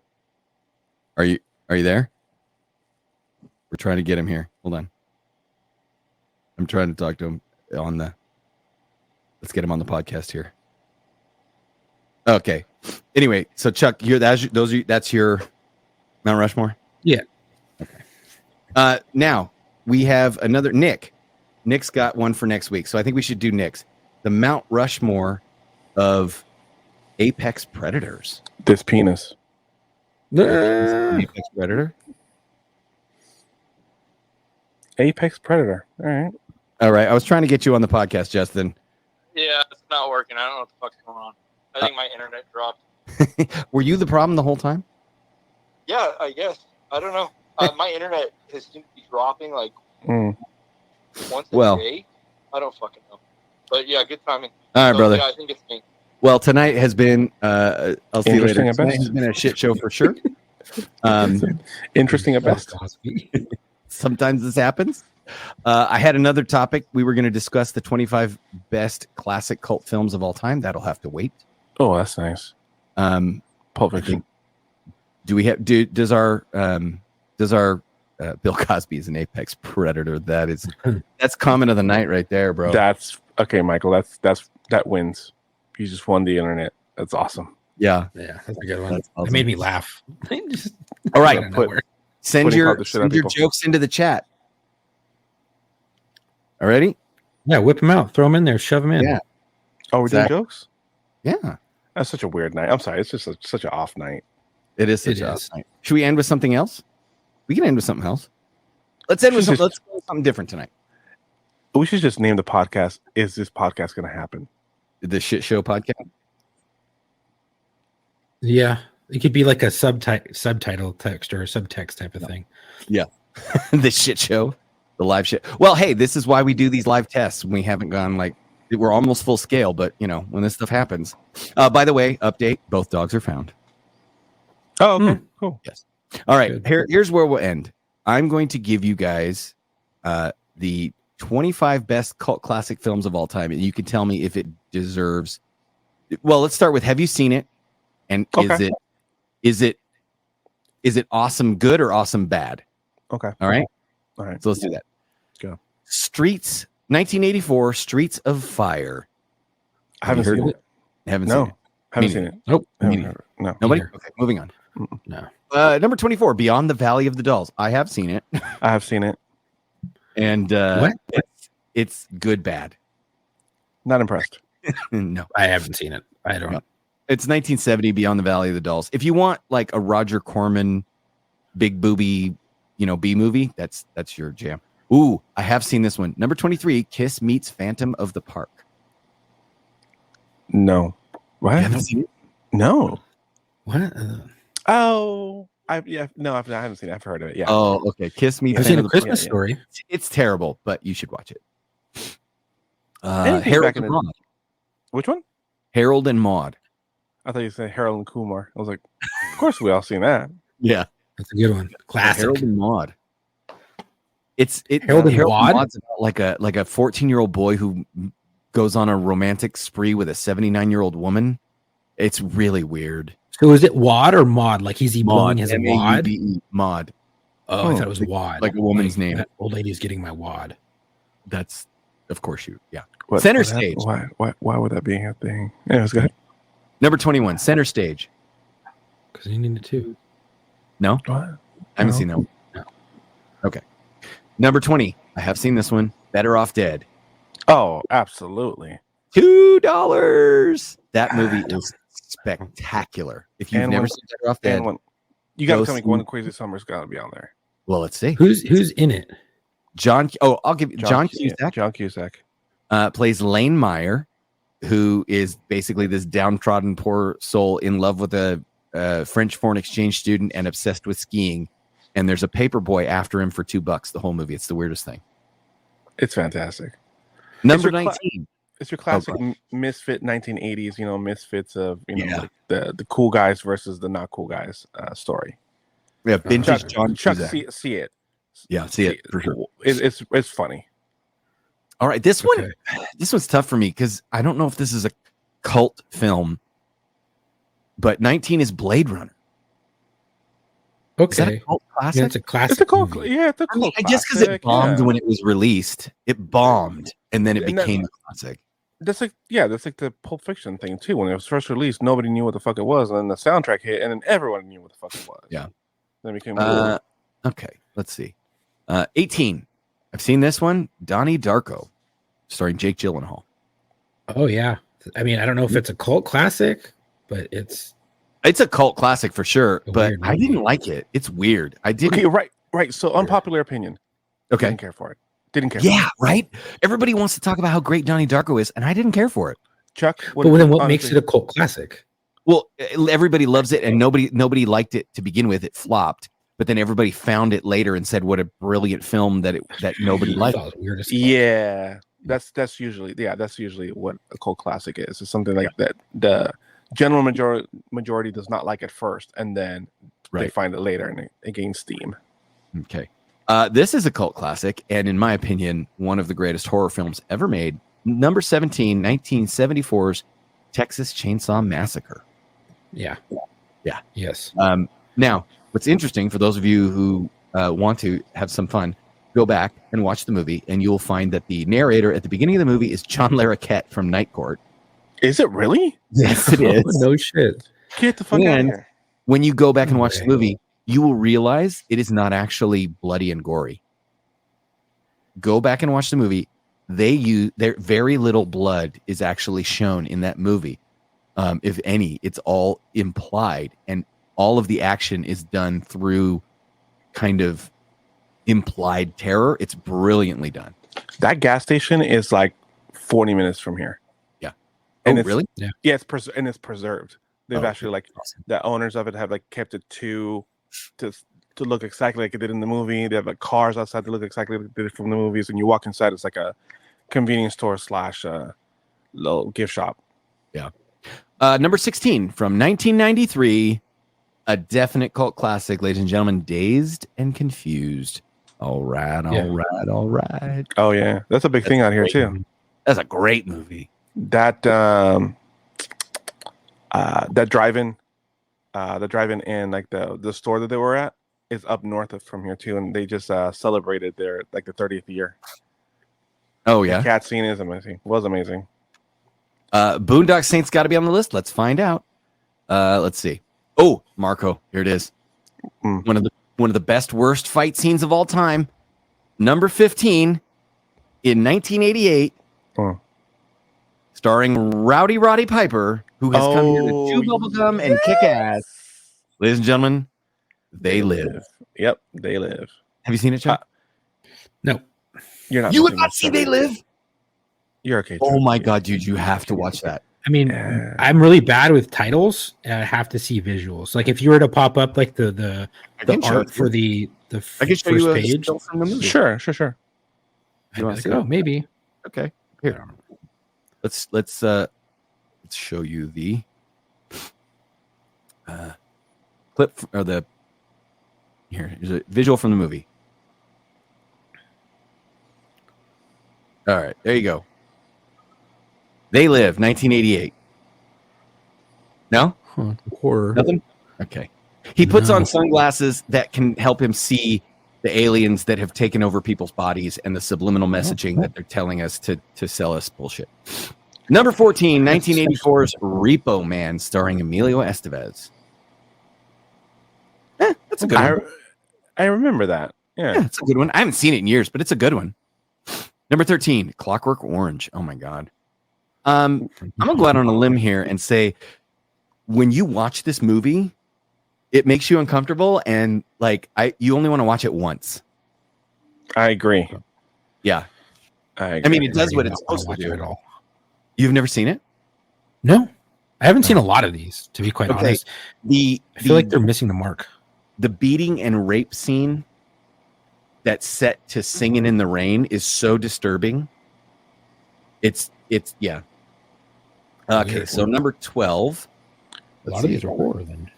are you there? We're trying to get him here. Hold on. I'm trying to talk to him on the. Let's get him on the podcast here. Okay. Anyway, so Chuck, that's your Mount Rushmore. Yeah. Okay. Now we have another Nick. Nick's got one for next week, so I think we should do Nick's. The Mount Rushmore of apex predators. This penis. Apex predator. Apex predator. All right. All right. I was trying to get you on the podcast, Justin. Yeah, it's not working. I don't know what the fuck's going on. I think my internet dropped. Were you the problem the whole time? Yeah, I guess. I don't know. My internet has seemed to be dropping like Mm. once Well, a day. I don't fucking know. But yeah, good timing. All right, So, brother. Yeah, I think it's me. Well, tonight has been I'll see you later. Interesting at Tonight best. has been a shit show for sure. Interesting at best. Cosby. Sometimes this happens. I had another topic. We were going to discuss the 25 best classic cult films of all time. That'll have to wait. Oh, that's nice. Um, Pulp I Fiction. think, do we have? Does our Bill Cosby is an apex predator? That's comment of the night right there, bro. That's okay, Michael. That wins. You just won the internet. That's awesome. Yeah. Yeah, that's a good one. That's awesome. It made me laugh. Just All right. out of nowhere. Send Putting your out the shit out of people. jokes into the chat. Alrighty? Yeah, whip them out, throw them in there, shove them in. Yeah. Oh, we're Exactly. doing jokes? Yeah. That's such a weird night. I'm sorry. It's just such an off night. It is such It a is. night. Should we end with something else? We can end with something else. Let's end with Should something, let's go with something different tonight. We should just name the podcast. Is this podcast going to happen? The shit show podcast. Yeah, it could be like a subtitle text or a subtext type of thing. The shit show. The live shit. Well, hey, this is why we do these live tests. We haven't gone we're almost full scale, but when this stuff happens. By the way, update, both dogs are found. Oh, okay. Cool. All right, Good. here's where we'll end. I'm going to give you guys the 25 best cult classic films of all time, and you can tell me if it deserves. Well, let's start with: have you seen it? And Okay. is it awesome good or awesome bad? Okay. All right, All right. so let's do that. Let's go. Streets, 1984, Streets of Fire. I haven't Have you seen heard it. Haven't No. seen it. Haven't Me seen neither. it. Nope. No, Me no, neither. no. Nobody. Neither. Okay, moving on. No. Number 24, Beyond the Valley of the Dolls. I have seen it, I have seen it. and What? it's good bad. Not impressed. No. I haven't seen it. I don't know. It's 1970, Beyond the Valley of the Dolls. If you want like a Roger Corman, big booby, B movie, that's your jam. Ooh, I have seen this one. Number 23, Kiss meets Phantom of the Park. No. What? You haven't seen it? No. What? Oh. I haven't seen it. I've heard of it. Yeah. Oh, okay. Kiss meets I've seen Phantom A of the Park. Christmas yeah. Story. It's terrible, but you should watch it. Anything Harold back in and the- Maude. Which one? Harold and Maude. I thought you said Harold and Kumar. I was like, of course we all seen that. Yeah. That's a good one. Classic. Harold and Maude. Harold and Maude? Maude's about like a 14-year-old boy who goes on a romantic spree with a 79-year-old woman. It's really weird. So is it Wad or Maud? Like he's blowing his wad? M-A-U-D-E, Maude. Oh, I thought it was Wad. like a woman's Like, name. That old lady's getting my wad. That's of course yeah. What, Center what stage. happened? Why would that be a thing? Yeah, it's good. Number 21, Center Stage. Because he needed to. No, What? I haven't No. seen that one. No. Okay. Number 20, I have seen this one. Better Off Dead. Oh, absolutely. $2. That movie is spectacular. If you've And never when- seen Better Off Dead, And when you got to Go tell me see- One Crazy Summer's got to be on there. well, let's see. Who's in it? I'll give you John Cusack. John Cusack. Plays Lane Meyer, who is basically this downtrodden poor soul in love with a French foreign exchange student and obsessed with skiing. And there's a paper boy after him for $2 the whole movie. It's the weirdest thing. It's fantastic. Number your cla- 19. It's your classic God. misfit 1980s, misfits of Yeah. like the cool guys versus the not cool guys story. Yeah, vintage Chuck, John Chuck Cusack. see it. Yeah, see it for sure. It's funny. All right, this one, Okay. this one's tough for me because I don't know if this is a cult film, but 19 is Blade Runner. Is that a Okay. cult classic? Yeah, it's a classic. It's a cult. movie. Yeah, it's a I mean, cult. I guess because it classic, bombed yeah. when it was released. It bombed, and then it And that- became a classic. That's like the Pulp Fiction thing too. When it was first released, nobody knew what the fuck it was, and then the soundtrack hit, and then everyone knew what the fuck it was. Yeah. Then it became Okay, let's see. 18. I've seen this one. Donnie Darko, starring Jake Gyllenhaal. Oh yeah. I mean, I don't know if it's a cult classic, but it's It's a cult classic for sure, A but weird I movie. didn't like it. It's weird. I didn't. okay. Right. So unpopular opinion. Okay. Didn't care for it. Didn't care. For Yeah, it. right. Everybody wants to talk about how great Donnie Darko is, and I didn't care for it. Chuck. but then what makes honestly, it a cult classic? Well, everybody loves it, and nobody liked it to begin with. It flopped, but then everybody found it later and said, "What a brilliant film that nobody I liked." thought it was weird as fuck. Yeah. That's usually what a cult classic is. It's something like that the general majority does not like at first, and then they Right. find it later and it gains steam. Okay. This is a cult classic, and in my opinion, one of the greatest horror films ever made. Number 17, 1974's Texas Chainsaw Massacre. Yeah. Yeah. Yes. Now, what's interesting for those of you who want to have some fun, go back and watch the movie, and you'll find that the narrator at the beginning of the movie is John Larroquette from Night Court. Is it really? Yes, it is. No shit. Get the fuck out of And- here. When you go back and watch the Okay. movie, you will realize it is not actually bloody and gory. Go back and watch the movie. There very little blood is actually shown in that movie. If any, it's all implied, and all of the action is done through kind of implied terror. It's brilliantly done. That gas station is like 40 minutes from here. Yeah. And Oh, it's, really? Yeah, it's preserved. They've Oh, actually like awesome. the owners of it have like kept it to look exactly like it did in the movie. They have like cars outside that look exactly like they did from the movies. And you walk inside, it's like a convenience store / little gift shop. Number 16 from 1993, a definite cult classic, ladies and gentlemen, Dazed and Confused. All right. Oh yeah, that's a big thing out here too. That's a great movie. That that drive-in and like the store that they were at is up north from here too, and they just celebrated their like the 30th year. Oh, The yeah. cat scene is amazing. Was amazing. Boondock Saints got to be on the list. Let's find out. Let's see. Oh, Marco, here it is. Mm. One of the best worst fight scenes of all time. Number 15 in 1988, Oh. starring Rowdy Roddy Piper, who has come here to chew bubblegum and kick ass. Ladies and gentlemen, They Live. Yep, They Live. Have you seen it, Chuck? No. You're not. You would missing not much, see Trevor. They Live? You're okay. Oh Trevor. my God, dude, you have to watch that. I mean, Yeah. I'm really bad with titles, and I have to see visuals. Like if you were to pop up like the art for the I can show first you a page, still from the movie. Sure. I'd You be wanna like, see oh, it? maybe. Okay. I Here. don't know. Let's show you the clip or the here's a visual from the movie. All right, there you go. They Live, 1988. No? Huh, horror. Nothing? Okay. He puts No. on sunglasses that can help him see the aliens that have taken over people's bodies and the subliminal messaging that they're telling us to sell us bullshit. Number 14, 1984's Repo Man, starring Emilio Estevez. That's a good one. I remember that. Yeah, Yeah. it's a good one. I haven't seen it in years, but it's a good one. Number 13, Clockwork Orange. Oh my God. I'm gonna go out on a limb here and say, when you watch this movie, it makes you uncomfortable, and like you only want to watch it once. I agree. Yeah, I I mean, agree. it does what it's Not wanna supposed to watch it do. at all. You've never seen it? No, I haven't seen a lot of these. To be quite Okay. honest, The I feel like they're missing the mark. the beating and rape scene that's set to Singing in the Rain is so disturbing. It's yeah. Okay, Weird. so number 12. A lot of these are horror. Then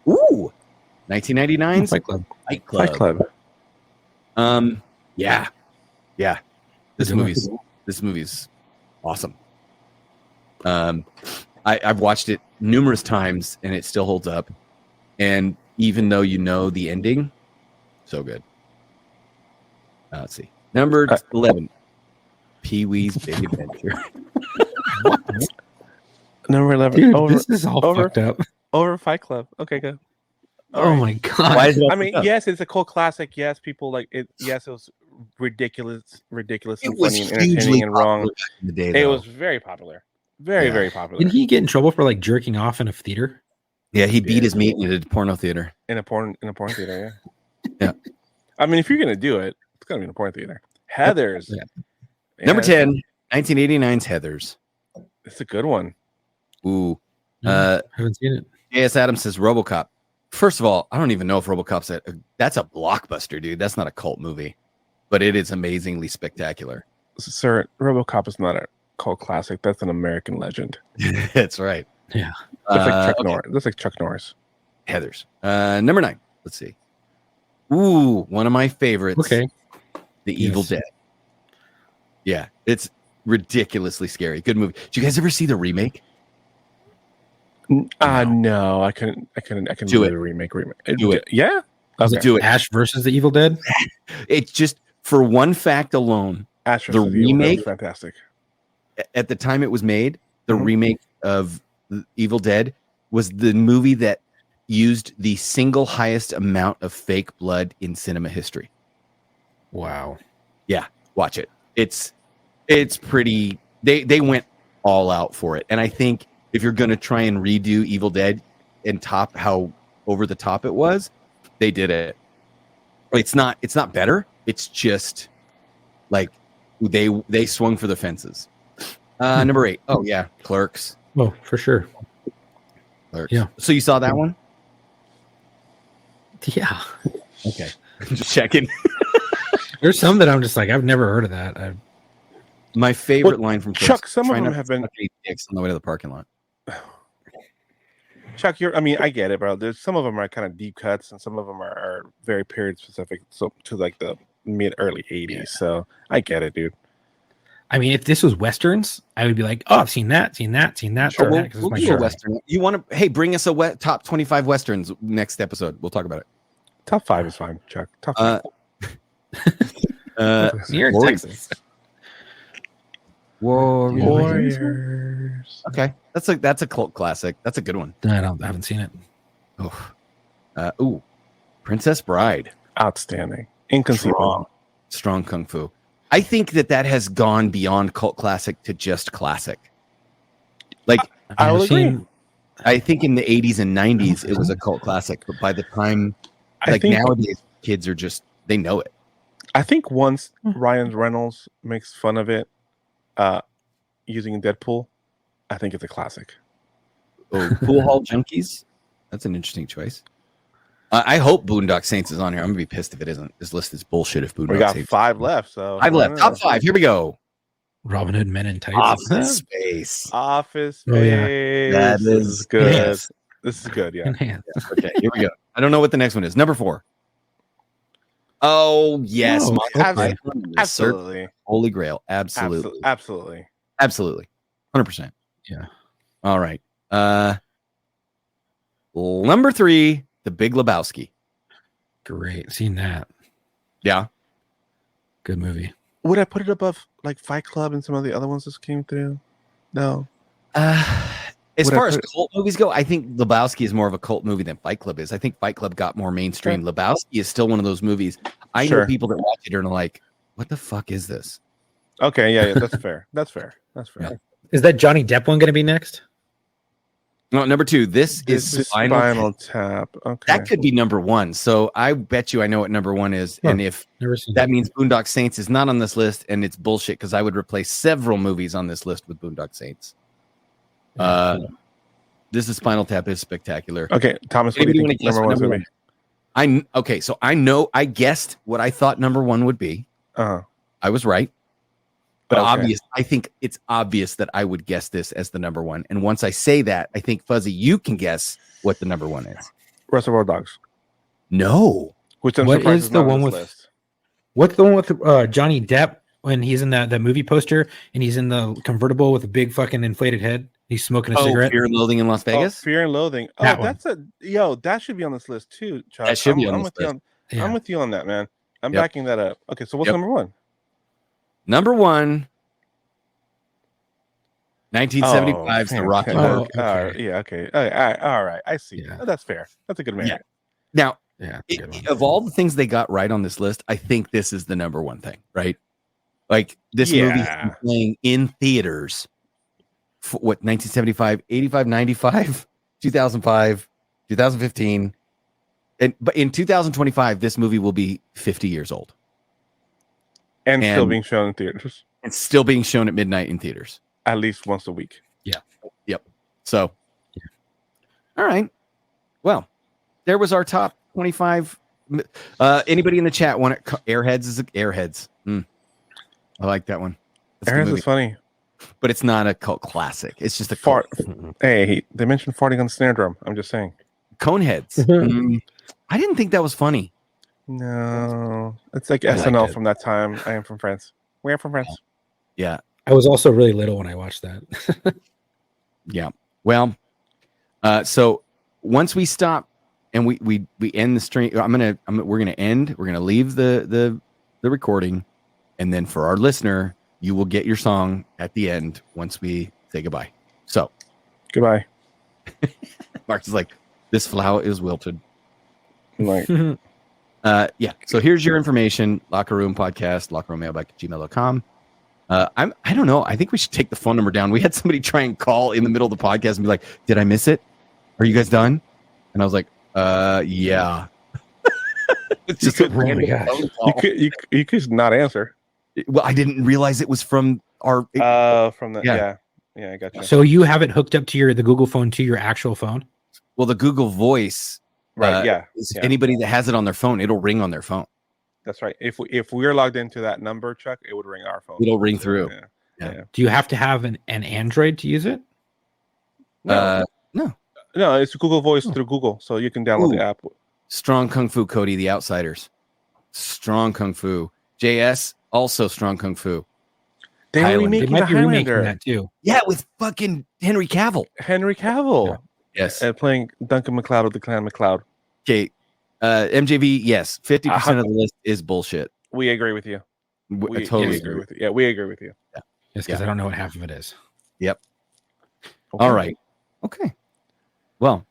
Ooh, 1999's Fight Club. Fight Club. Fight Club. Yeah. This Good one. movie's awesome. I've watched it numerous times and it still holds up. And even though you know the ending, so good. Let's see. Number 11, Pee-wee's Big Adventure. Number 11. Dude, over, this is all over- fucked up. over Fight Club. Okay, good. Oh my god. Why is it all I mean, fucked up? yes, it's a cult classic. Yes, people like it. Yes, it was ridiculous It and was funny and hugely entertaining and wrong. popular back in the day, It though. was very popular. Very, Yeah. very popular. Didn't he get in trouble for like jerking off in a theater? Yeah, he beat his meat in a porno theater. in a porn theater, yeah. Yeah. I mean, if you're gonna do it, it's gonna be in a porn theater. Heathers. Yeah. Yeah, Number 10, 1989's Heathers. It's a good one. Ooh. I haven't seen it. J.S. Adams says RoboCop. First of all, I don't even know if RoboCop's that's a blockbuster, dude. That's not a cult movie, but it is amazingly spectacular. Sir, RoboCop is not a cult classic. That's an American legend. That's right. Yeah. That's like Chuck okay. Norris. That's like Chuck Norris. Heathers. Number 9. Let's see. Ooh, one of my favorites. Okay. The Evil Yes. Dead. Yeah, it's ridiculously scary. Good movie. Did you guys ever see the remake? No, I couldn't do it. the remake. Do it. Yeah. Was Okay. it Do it. Ash versus the Evil Dead? It's just for one fact alone. Ash the vs. Evil Dead was remake- fantastic. At the time it was made, the Mhm. remake of Evil Dead was the movie that used the single highest amount of fake blood in cinema history. Wow. Watch it. It's pretty. They went all out for it, and I think if you're going to try and redo Evil Dead and top how over the top it was, they did it. It's not better. It's just like they swung for the fences. Number 8. Oh yeah, Clerks. Oh, for sure. Clerks. Yeah. So you saw that one? Yeah. Okay. Just checking. There's some that I'm just like, I've never heard of that. My favorite line from Clerks. Chuck, some of try them not to have been- suck any dicks on the way to the parking lot. Chuck, I get it, bro. There's some of them are kind of deep cuts, and some of them are very period specific, so to like the mid early '80s. Yeah. So I get it, dude. I mean, if this was Westerns, I would be like, oh, I've seen that, seen that, seen that. Sure, seen we'll, that, 'cause it's we'll my do a genre. Western. You want to? Hey, bring us a top 25 Westerns next episode. We'll talk about it. Top 5 is fine, Chuck. Top 5. You're in Warriors. Texas. Warriors. Okay, that's a cult classic. That's a good one. I haven't seen it. Ooh, Princess Bride. Outstanding. Inconceivable. Strong kung fu. I think that has gone beyond cult classic to just classic. Like I will I've agree. seen- I think in the 80s and 90s it was a cult classic, but by the time I think nowadays kids are just they know it. I think once Hmm. Ryan Reynolds makes fun of it using Deadpool, I think it's a classic. Oh, Pool Hall Junkies. That's an interesting choice. I hope Boondock Saints is on here. I'm gonna be pissed if it isn't. This list is bullshit. If Boondock We got Saints, 5 left, so 5 left. Top 5. Here we go. Robin Hood Men in Tights. Office Space. Office Oh, yeah. Space. That This is is good. Yes. This is good. Yeah. Enhanced. Okay, here we go. I don't know what the next one is. Number 4. Oh yes, Oh, Monty okay. Python and the Search for Absolutely. the Holy Grail. Absolutely, Absolutely. absolutely, 100%. Yeah. All right. Number 3, The Big Lebowski. Great. Seen that. Yeah. Good movie. Would I put it above like Fight Club and some of the other ones that came through? No. As Would I far as put it- cult movies go, I think Lebowski is more of a cult movie than Fight Club is. I think Fight Club got more mainstream. Lebowski is still one of those movies. I know Sure. people that watch it and are like, "What the fuck is this?" Okay, yeah, that's fair. That's fair. That's fair. Yeah. Is that Johnny Depp one going to be next? No, number 2. This This is is Spinal. Spinal Tap. Okay. That could be number 1. So I bet you I know what number 1 is. Huh. And if Never seen that means Boondock Saints is not on this list, and it's bullshit because I would replace several movies on this list with Boondock Saints. This is Spinal Tap is spectacular. Okay, Thomas, what do Anybody you wanna think guess number what one's number gonna be? Okay, so I know I guessed what I thought number 1 would be. Uh-huh. I was right. But Okay. I think it's obvious that I would guess this as the number 1. And once I say that, I think Fuzzy, you can guess what the number 1 is. Reservoir Dogs. No. Which I'm What surprised is the not on one this with- list. What's the one with Johnny Depp when he's in that movie poster and he's in the convertible with a big fucking inflated head? He's smoking a cigarette. Fear and Loathing in Las Vegas? Oh, Fear and Loathing. Oh, That one. that's that should be on this list too, Chuck. That should be on I'm this with you list. on, Yeah. I'm with you on that, man. I'm Yep. backing that up. Okay, so what's Yep. number 1? Number 1, 1975's The Rocky okay. Horror. okay. All right, yeah, okay. All right. I see. Yeah. Oh, that's fair. That's a good man. Yeah. Now, Yeah, it's a good one. of all the things they got right on this list, I think this is the number 1 thing, right? Like this movie's Yeah. been playing in theaters for what 1975, 85, 95, 2005, 2015. But in 2025, this movie will be 50 years old. And still And- being shown in theaters It's still being shown at midnight in theaters. at least once a week. So, all right. Well, there was our top 25. Anybody in the chat want it? Airheads is Airheads. I like that one. It's a good Aaron's movie, is funny. but it's not a cult classic. It's just a Fart. cult. Hey, they mentioned farting on the snare drum. I'm just saying. Coneheads. I didn't think that was funny. No, it's like I liked SNL it. from that time. I am from France. We are from France. Yeah. I was also really little when I watched that. Yeah. Well, so once we stop and we end the stream, we're gonna leave the recording, and then for our listener, you will get your song at the end once we say goodbye. So Goodbye. Mark's is like, this flower is wilted. I'm like, Yeah. So here's your information. Locker Room Podcast, lockerroommailback@gmail.com. I don't know. I think we should take the phone number down. We had somebody try and call in the middle of the podcast and be like, "Did I miss it? Are you guys done?" And I was like, yeah. It's just a Oh my random gosh. phone call. you could not answer. Well, I didn't realize it was from our. From the Yeah. yeah, I got you. So you have it hooked up to the Google phone to your actual phone? Well, the Google Voice. Right, yeah, Is yeah. Anybody that has it on their phone, it'll ring on their phone. That's right. If we're logged into that number, Chuck, it would ring our phone. It'll ring through. Yeah. Do you have to have an Android to use it? No, it's Google Voice through Google, so you can download Ooh. the app. Strong Kung Fu, Cody, The Outsiders. Strong Kung Fu. JS, also Strong Kung Fu. They're Highlander. They remaking might the be remaking Highlander. that too. Yeah, with fucking Henry Cavill. Henry Cavill Yes. playing Duncan MacLeod of the Clan MacLeod. Okay. MJV, yes. 50% of the list is bullshit. We agree with you. I We totally agree agree. with you. Yeah, we agree with you. Just because I don't know what half of it is. Okay. All right. Okay. Well,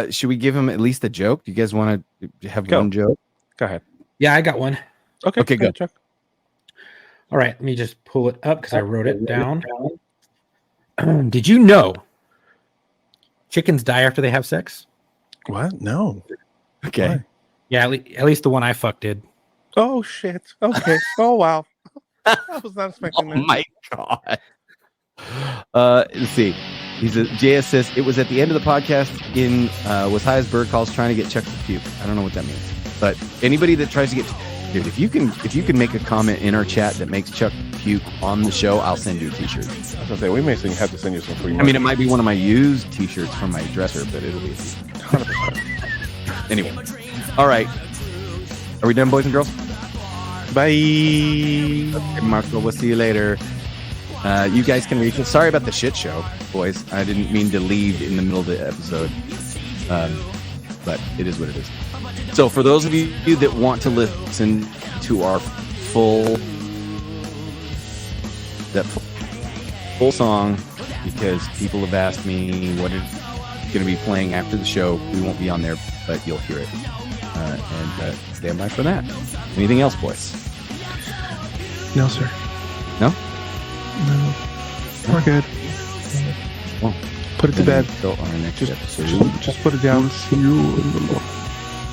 should we give him at least a joke? Do you guys want to have Go. one joke? Go ahead. Yeah, I got one. Okay, Okay, go ahead, Chuck. All right, let me just pull it up because I wrote it down. Did you know chickens die after they have sex? What? No. Okay. Why? Yeah, at least the one I fucked did. Oh shit. Okay. Oh wow. I was not Oh expecting that. my god. Let's see. JS says it was at the end of the podcast in was high as bird calls trying to get Chuck to puke. I don't know what that means. But anybody that tries to get dude, if you can make a comment in our chat that makes Chuck puke on the show, I'll send you a t-shirt. I was gonna say we may have to send you some free. I mean, it might be one of my used t-shirts from my dresser, but it'll be 100%. anyway. All right. Are we done, boys and girls? Bye. Okay, Marco, we'll see you later. You guys can reach us. Sorry about the shit show, boys. I didn't mean to leave in the middle of the episode. But it is what it is. So for those of you that want to listen to our full song, because people have asked me what is going to be playing after the show, we won't be on there, but you'll hear it. And stand by for that. Anything else, boys? No, sir. No? No. We're good. Well, Put it to bed. Until our next episode. Just put it down.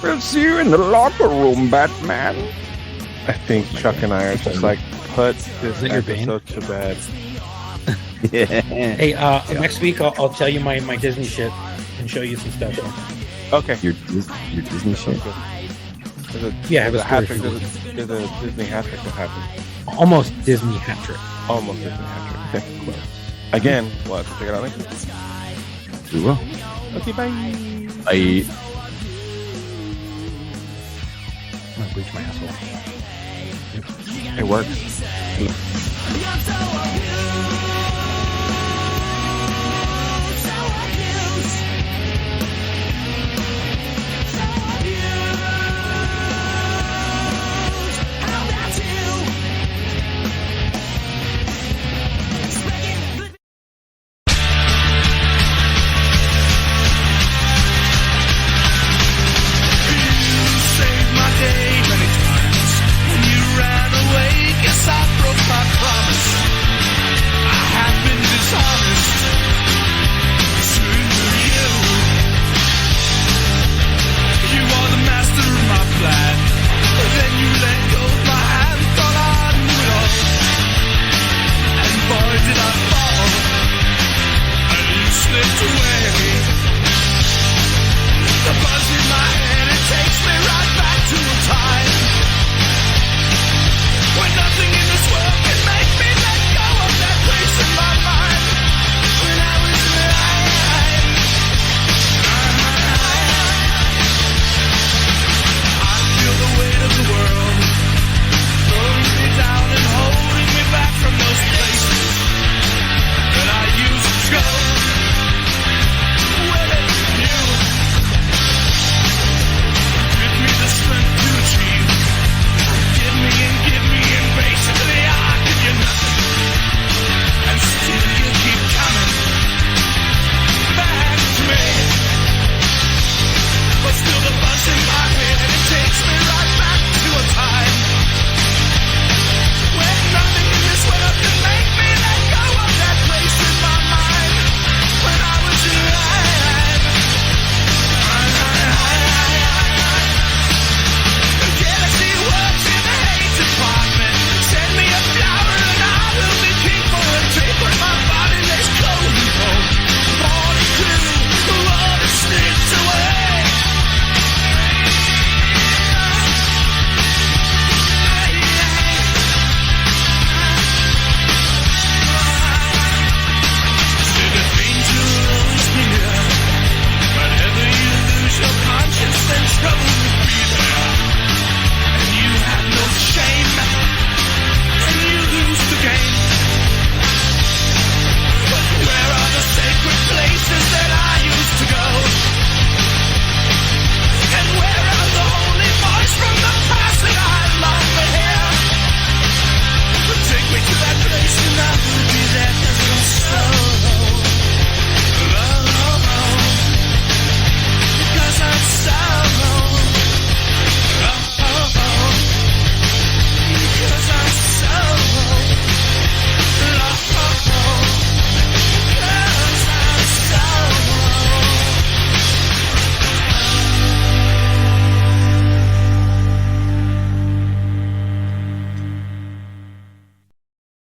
We'll see you in the locker room, Batman. I think Chuck and I are just like put this Is it your Bane? episode to bed. Yeah. Hey, next week I'll tell you my Disney shit and show you some stuff. Okay. Your Disney shit. There's a, Yeah, it there's was a hat very trick. cool. There's a Disney hat trick that happened. Almost Disney hat trick. Almost Disney hat trick. Okay. Cool. Again, we'll have to check it out next week. We will. Okay, bye. Bye. I'm gonna bleach my asshole. It works. You're so beautiful.